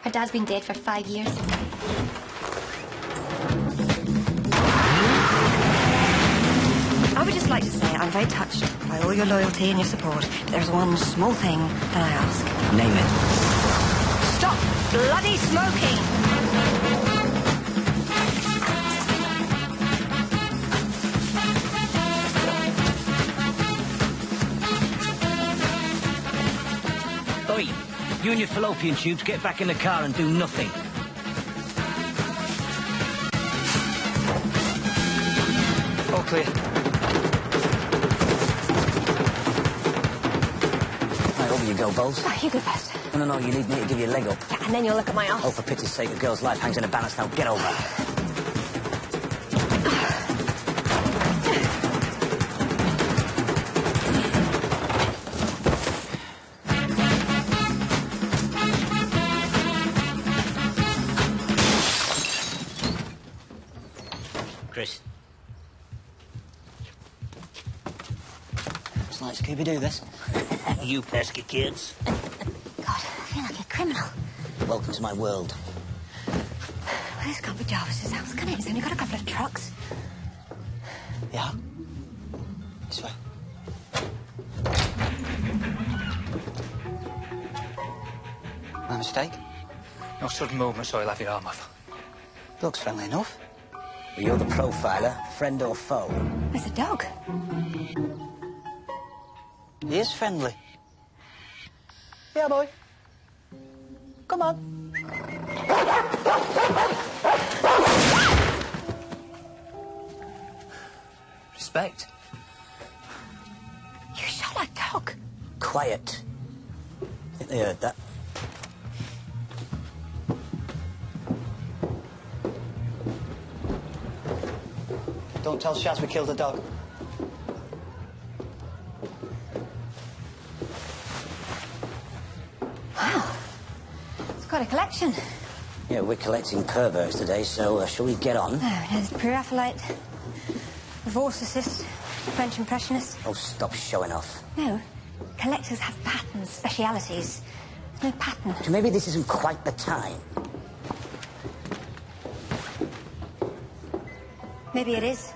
[SPEAKER 5] Her dad's been dead for 5 years. I would just like to say I'm very touched by all your loyalty and your support. But there's one small thing that I ask.
[SPEAKER 1] Name it.
[SPEAKER 5] Stop bloody smoking!
[SPEAKER 1] Oi, you and your fallopian tubes get back in the car and do nothing. All clear. Right, over you go, Bowles.
[SPEAKER 5] Oh, you go first.
[SPEAKER 1] No, you need me to give you a leg up.
[SPEAKER 5] Yeah, and then you'll look at my ass.
[SPEAKER 1] Oh, for pity's sake, a girl's life hangs in a balance now. Get over. Chris.
[SPEAKER 7] It's like Scooby-Doo, this.
[SPEAKER 1] You pesky kids.
[SPEAKER 5] God, I feel like a criminal.
[SPEAKER 1] Welcome to my world.
[SPEAKER 5] Well, this can't be Jarvis's house, can it? It's only got a couple of trucks.
[SPEAKER 7] Yeah? This way. My mistake?
[SPEAKER 4] No sudden movements or he'll have your arm off.
[SPEAKER 7] Looks friendly enough.
[SPEAKER 1] Well, you're the profiler, friend or foe?
[SPEAKER 5] There's a dog.
[SPEAKER 7] He is friendly. Yeah, boy. Come on.
[SPEAKER 4] Respect.
[SPEAKER 5] You shot that dog.
[SPEAKER 1] Quiet. I think they heard that.
[SPEAKER 7] Don't tell Shaz we killed a dog.
[SPEAKER 5] Wow. It's quite a collection.
[SPEAKER 1] Yeah, we're collecting perverts today, so shall we get on?
[SPEAKER 5] There's Pre-Raphaelite, Vorticist, French Impressionist.
[SPEAKER 1] Oh, stop showing off.
[SPEAKER 5] No. Collectors have patterns, specialities. There's no pattern.
[SPEAKER 1] So maybe this isn't quite the time.
[SPEAKER 5] Maybe it is.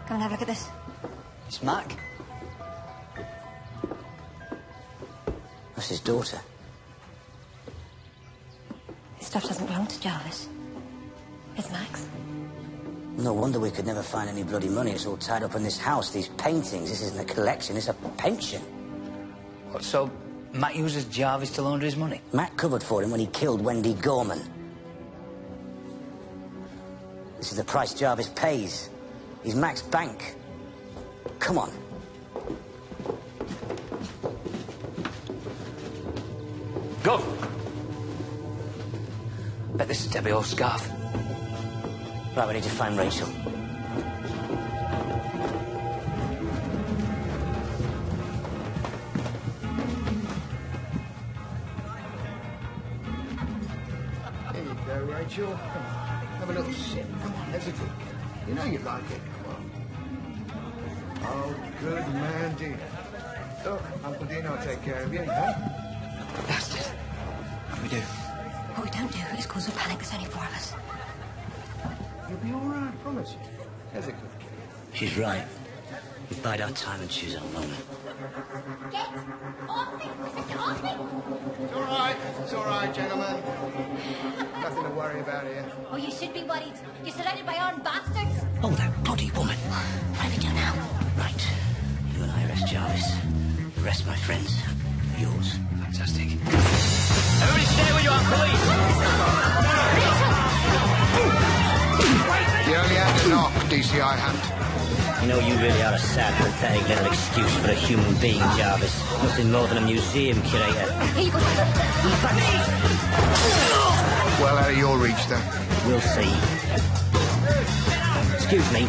[SPEAKER 5] Come and have a look at this.
[SPEAKER 7] It's Mac.
[SPEAKER 1] That's his daughter.
[SPEAKER 5] This stuff doesn't belong to Jarvis. It's Mac's.
[SPEAKER 1] No wonder we could never find any bloody money. It's all tied up in this house, these paintings. This isn't a collection, it's a pension.
[SPEAKER 4] What, so Mac uses Jarvis to launder his money?
[SPEAKER 1] Mac covered for him when he killed Wendy Gorman. This is the price Jarvis pays. He's Mac's bank. Come on.
[SPEAKER 4] Go! Bet this is Debbie Hall's scarf.
[SPEAKER 1] Right, we need to find Rachel.
[SPEAKER 13] Here you go, Rachel. Come on. Have a little sip. Come on, there's a good girl. You know you like it. Come on. Oh, good man, dear. Look, Uncle Dean, I'll take care of you, huh?
[SPEAKER 7] Bastard. What do we do?
[SPEAKER 5] What we don't do is cause a panic. There's only 4 of us.
[SPEAKER 13] You'll be all right, I promise you. There's a good girl.
[SPEAKER 1] She's right. We bide our time and choose our moment.
[SPEAKER 5] Get off me! I said get off me!
[SPEAKER 13] It's all right, gentlemen. Nothing to worry about here.
[SPEAKER 5] Oh, you should be worried. You're surrounded by armed bastards.
[SPEAKER 1] Oh, that bloody woman.
[SPEAKER 5] What do we do now?
[SPEAKER 1] Right. You and I arrest Jarvis. The rest, my friends, are yours.
[SPEAKER 4] Fantastic. Everybody stay where you are, police!
[SPEAKER 13] You only had to knock, DCI Hunt.
[SPEAKER 1] You know, you really are a sad, pathetic little excuse for a human being, Jarvis. Nothing more than a museum curator.
[SPEAKER 5] Here you go.
[SPEAKER 13] Well out of your reach, then.
[SPEAKER 1] We'll see. Excuse me.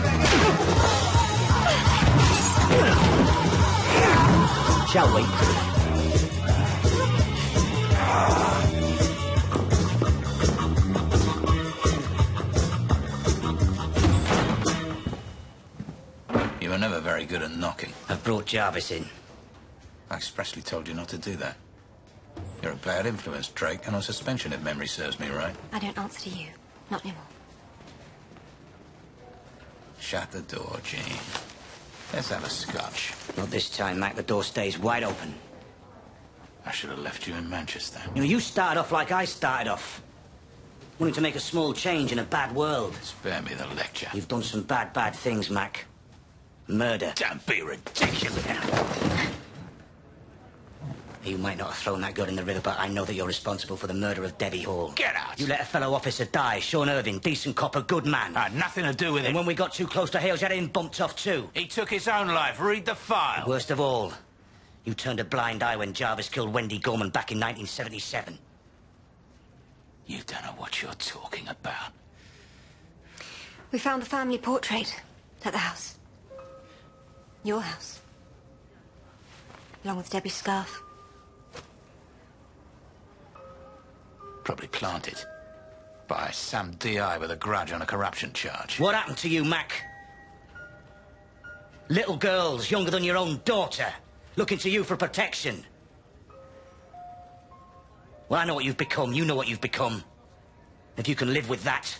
[SPEAKER 1] Shall we?
[SPEAKER 14] You were never very good at knocking.
[SPEAKER 1] I've brought Jarvis in.
[SPEAKER 14] I expressly told you not to do that. You're a bad influence, Drake, and on suspension if memory serves me right.
[SPEAKER 5] I don't answer to you. Not anymore.
[SPEAKER 14] Shut the door, Jean. Let's have a scotch.
[SPEAKER 1] Not this time, Mac. The door stays wide open.
[SPEAKER 14] I should have left you in Manchester.
[SPEAKER 1] You know, you started off like I started off. Wanting to make a small change in a bad world.
[SPEAKER 14] Spare me the lecture.
[SPEAKER 1] You've done some bad things, Mac. Murder.
[SPEAKER 14] Don't be ridiculous.
[SPEAKER 1] You might not have thrown that gun in the river, but I know that you're responsible for the murder of Debbie Hall.
[SPEAKER 14] Get out!
[SPEAKER 1] You let a fellow officer die, Sean Irving, decent cop, a good man.
[SPEAKER 14] I had nothing to do with it.
[SPEAKER 1] And when we got too close to Hales, you had him bumped off too.
[SPEAKER 14] He took his own life. Read the file.
[SPEAKER 1] Worst of all, you turned a blind eye when Jarvis killed Wendy Gorman back in 1977.
[SPEAKER 14] You don't know what you're talking about.
[SPEAKER 5] We found the family portrait at the house. Your house. Along with Debbie's scarf.
[SPEAKER 14] Probably planted by Sam D.I. with a grudge on a corruption charge.
[SPEAKER 1] What happened to you, Mac? Little girls, younger than your own daughter, looking to you for protection. Well, I know what you've become. You know what you've become. If you can live with that.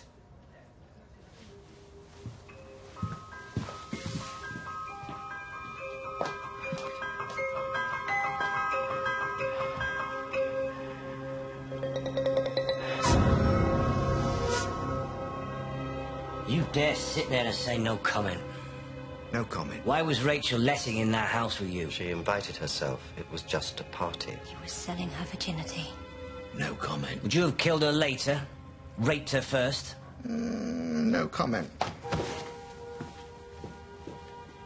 [SPEAKER 1] You dare sit there and say no comment?
[SPEAKER 12] No comment.
[SPEAKER 1] Why was Rachel Lessing in that house with you?
[SPEAKER 12] She invited herself. It was just a party.
[SPEAKER 5] You were selling her virginity.
[SPEAKER 12] No comment.
[SPEAKER 1] Would you have killed her later? Raped her first?
[SPEAKER 13] No comment.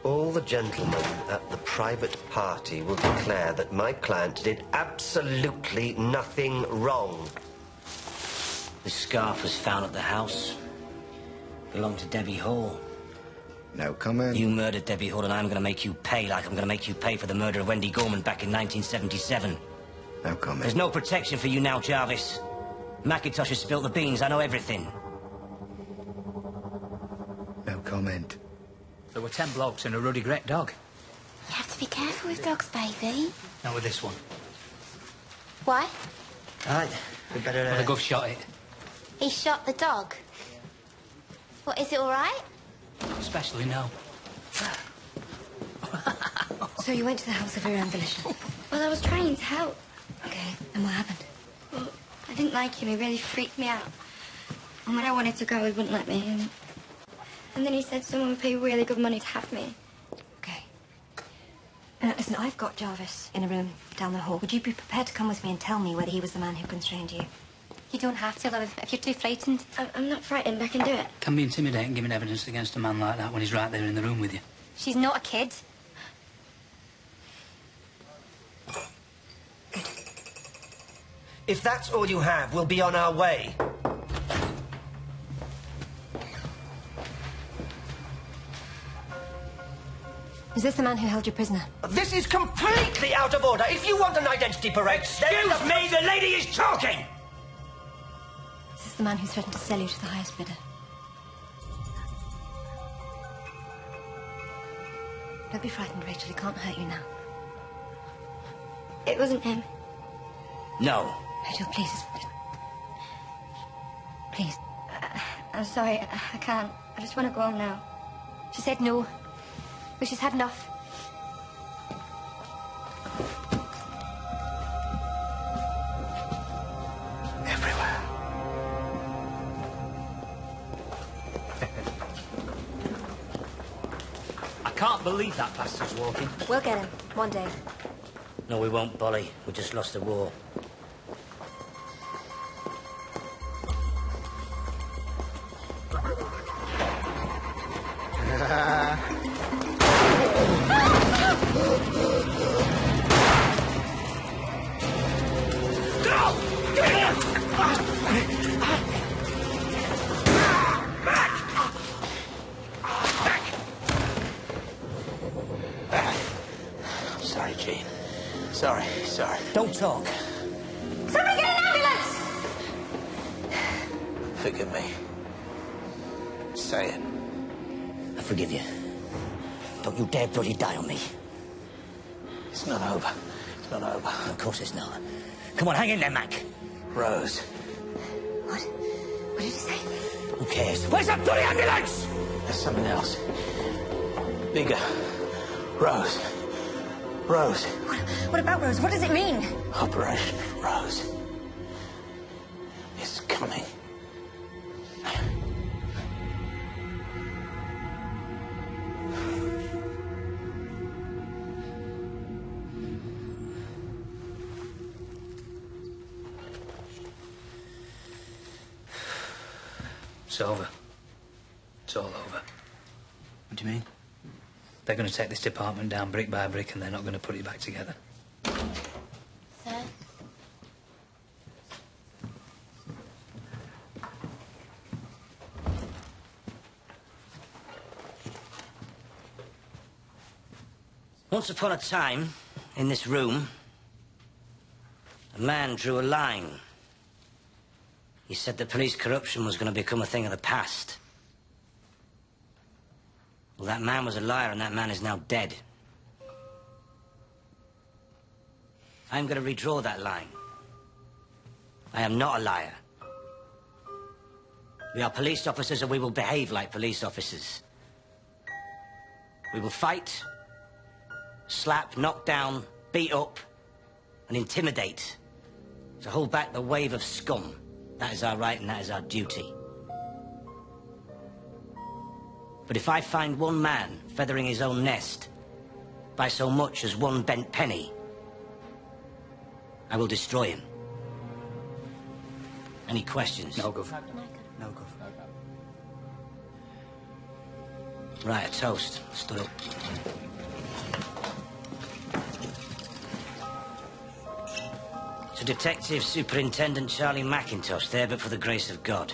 [SPEAKER 12] All the gentlemen at the private party will declare that my client did absolutely nothing wrong.
[SPEAKER 1] The scarf was found at the house. Belonged to Debbie Hall.
[SPEAKER 13] No comment.
[SPEAKER 1] You murdered Debbie Hall, and I'm going to make you pay like I'm going to make you pay for the murder of Wendy Gorman back in 1977.
[SPEAKER 13] No comment.
[SPEAKER 1] There's no protection for you now, Jarvis. McIntosh has spilt the beans. I know everything.
[SPEAKER 13] No comment.
[SPEAKER 4] There were 10 blokes and a ruddy great dog.
[SPEAKER 15] You have to be careful with dogs, baby.
[SPEAKER 4] Not with this one.
[SPEAKER 15] Why?
[SPEAKER 12] We better...
[SPEAKER 4] Well, the gov shot it.
[SPEAKER 15] He shot the dog. What, is it all right?
[SPEAKER 4] Especially now.
[SPEAKER 5] So you went to the house of your own volition?
[SPEAKER 15] Well, I was trying to help.
[SPEAKER 5] Okay, and what happened?
[SPEAKER 15] Well, I didn't like him. He really freaked me out. And when I wanted to go, he wouldn't let me. And then he said someone would pay really good money to have me.
[SPEAKER 5] Okay. Listen, I've got Jarvis in a room down the hall. Would you be prepared to come with me and tell me whether he was the man who constrained you?
[SPEAKER 15] You don't have to, though, if you're too frightened. I'm not frightened. I can do it.
[SPEAKER 4] Can be intimidating giving evidence against a man like that when he's right there in the room with you.
[SPEAKER 15] She's not a kid.
[SPEAKER 12] If that's all you have, we'll be on our way.
[SPEAKER 5] Is this the man who held you prisoner?
[SPEAKER 12] This is completely out of order. If you want an identity parade...
[SPEAKER 1] Excuse me, the lady is talking!
[SPEAKER 5] Is this the man who threatened to sell you to the highest bidder? Don't be frightened, Rachel. He can't hurt you now.
[SPEAKER 15] It wasn't him.
[SPEAKER 1] No.
[SPEAKER 5] Rachel, please. Please.
[SPEAKER 15] I'm sorry. I can't. I just want to go home now. She said no. But she's had enough.
[SPEAKER 14] Everywhere.
[SPEAKER 4] I can't believe that bastard's walking.
[SPEAKER 5] We'll get him. One day.
[SPEAKER 1] No, we won't, Bolly. We just lost the war.
[SPEAKER 14] Sorry, Jean. Sorry.
[SPEAKER 1] Don't talk.
[SPEAKER 15] Somebody get an ambulance!
[SPEAKER 14] Forgive me. Say it.
[SPEAKER 1] I forgive you. Don't you dare bloody die on me.
[SPEAKER 14] It's not over. It's not over.
[SPEAKER 1] Of course it's not. Come on, hang in there, Mac.
[SPEAKER 14] Rose.
[SPEAKER 5] What? What did he say?
[SPEAKER 1] Who cares? Where's that bloody ambulance?
[SPEAKER 14] There's something else. Bigger. Rose. Rose.
[SPEAKER 5] What about Rose? What does it mean?
[SPEAKER 14] Operation Rose. It's coming.
[SPEAKER 4] It's over. It's all over.
[SPEAKER 7] What do you mean?
[SPEAKER 4] They're going to take this department down brick by brick and they're not going to put it back together.
[SPEAKER 15] Sir?
[SPEAKER 1] Once upon a time, in this room, a man drew a line. He said that police corruption was going to become a thing of the past. Well, that man was a liar, and that man is now dead. I'm going to redraw that line. I am not a liar. We are police officers, and we will behave like police officers. We will fight, slap, knock down, beat up, and intimidate to hold back the wave of scum. That is our right, and that is our duty. But if I find one man feathering his own nest by so much as one bent penny, I will destroy him. Any questions?
[SPEAKER 4] No, Gov.
[SPEAKER 1] No, Gov. Right, a toast. Stood up. To Detective Superintendent Charlie McIntosh, there but for the grace of God.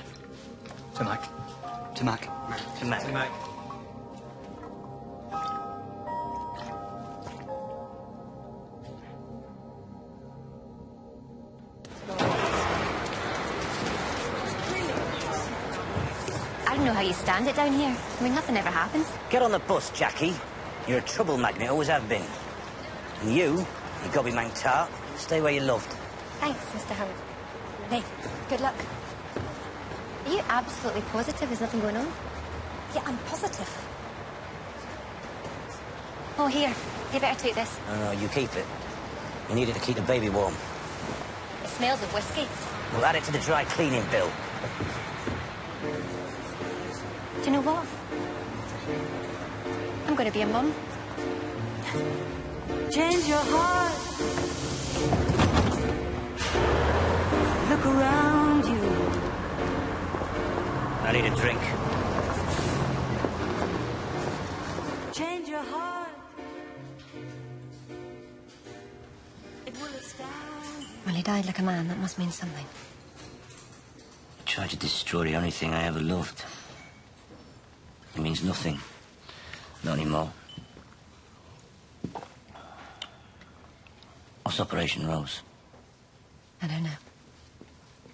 [SPEAKER 4] To Mac.
[SPEAKER 7] To Mac.
[SPEAKER 1] To Mac.
[SPEAKER 9] To Mac.
[SPEAKER 5] I don't know how you stand it down here. I mean, nothing ever happens.
[SPEAKER 1] Get on the bus, Jackie. You're a trouble magnet, always have been. And you gobby mank tart, stay where you're loved.
[SPEAKER 5] Thanks, Mr. Howard. Hey, good luck. Are you absolutely positive there's nothing going on? Yeah, I'm positive. Oh, here. You better take this.
[SPEAKER 1] No, you keep it. You need it to keep the baby warm.
[SPEAKER 5] It smells of whiskey.
[SPEAKER 1] We'll add it to the dry cleaning bill.
[SPEAKER 5] Do you know what? I'm going to be a mum.
[SPEAKER 17] Change your heart. Look around you.
[SPEAKER 1] I need a drink.
[SPEAKER 17] Change your heart. It will astound you.
[SPEAKER 5] Well, he died like a man. That must mean something.
[SPEAKER 1] I tried to destroy the only thing I ever loved. It means nothing. Not anymore. What's Operation Rose?
[SPEAKER 5] I don't know.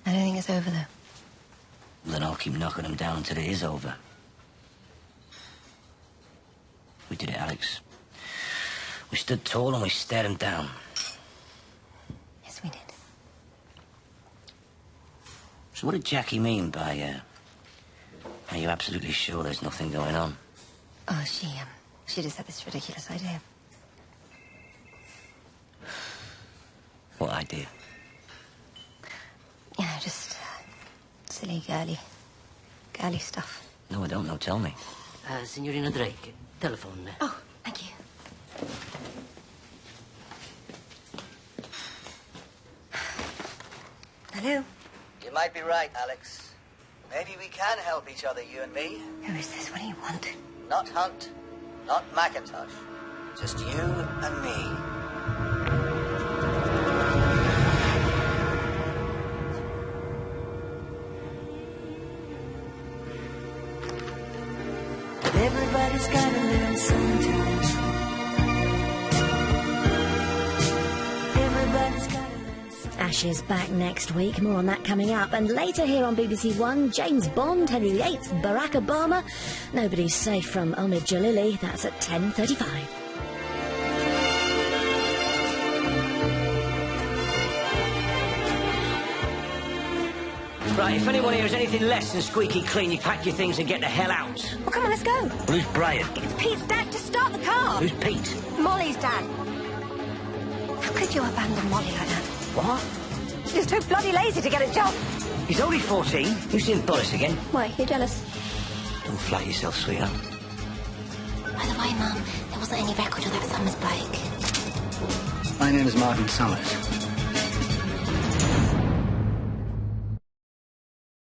[SPEAKER 5] I don't think it's over, though.
[SPEAKER 1] Well, then I'll keep knocking them down until it is over. We did it, Alex. We stood tall and we stared them down.
[SPEAKER 5] Yes, we did.
[SPEAKER 1] So what did Jackie mean by, are you absolutely sure there's nothing going on?
[SPEAKER 5] Oh, she just had this ridiculous idea.
[SPEAKER 1] What idea?
[SPEAKER 5] Yeah, just silly, girly stuff.
[SPEAKER 1] No, I don't know. Tell me.
[SPEAKER 6] Signorina Drake, telephone.
[SPEAKER 5] Oh, thank you. Hello?
[SPEAKER 11] You might be right, Alex. Maybe we can help each other, you and me.
[SPEAKER 5] Who is this? What do you want?
[SPEAKER 11] Not Hunt, not McIntosh. Just you and me.
[SPEAKER 17] Everybody's gotta learn sometime. Everybody's gotta learn sometime.
[SPEAKER 18] Ashes back next week. More on that coming up. And later here on BBC One, James Bond, Henry VIII, Barack Obama. Nobody's safe from Omid Jalili. That's at 10:35.
[SPEAKER 1] Right, if anyone here is anything less than squeaky clean, you pack your things and get the hell out.
[SPEAKER 5] Well, come on, let's go.
[SPEAKER 1] Who's Brian?
[SPEAKER 5] It's Pete's dad. Just start the car.
[SPEAKER 1] Who's Pete?
[SPEAKER 5] Molly's dad. How could you abandon Molly like that?
[SPEAKER 1] What?
[SPEAKER 5] He's too bloody lazy to get a job.
[SPEAKER 1] He's only 14. You seen Boris again?
[SPEAKER 5] Why, you're jealous?
[SPEAKER 1] Don't flatter yourself, sweetheart.
[SPEAKER 5] By the way, Mum, there wasn't any record of that summer's break.
[SPEAKER 7] My name is Martin Summers.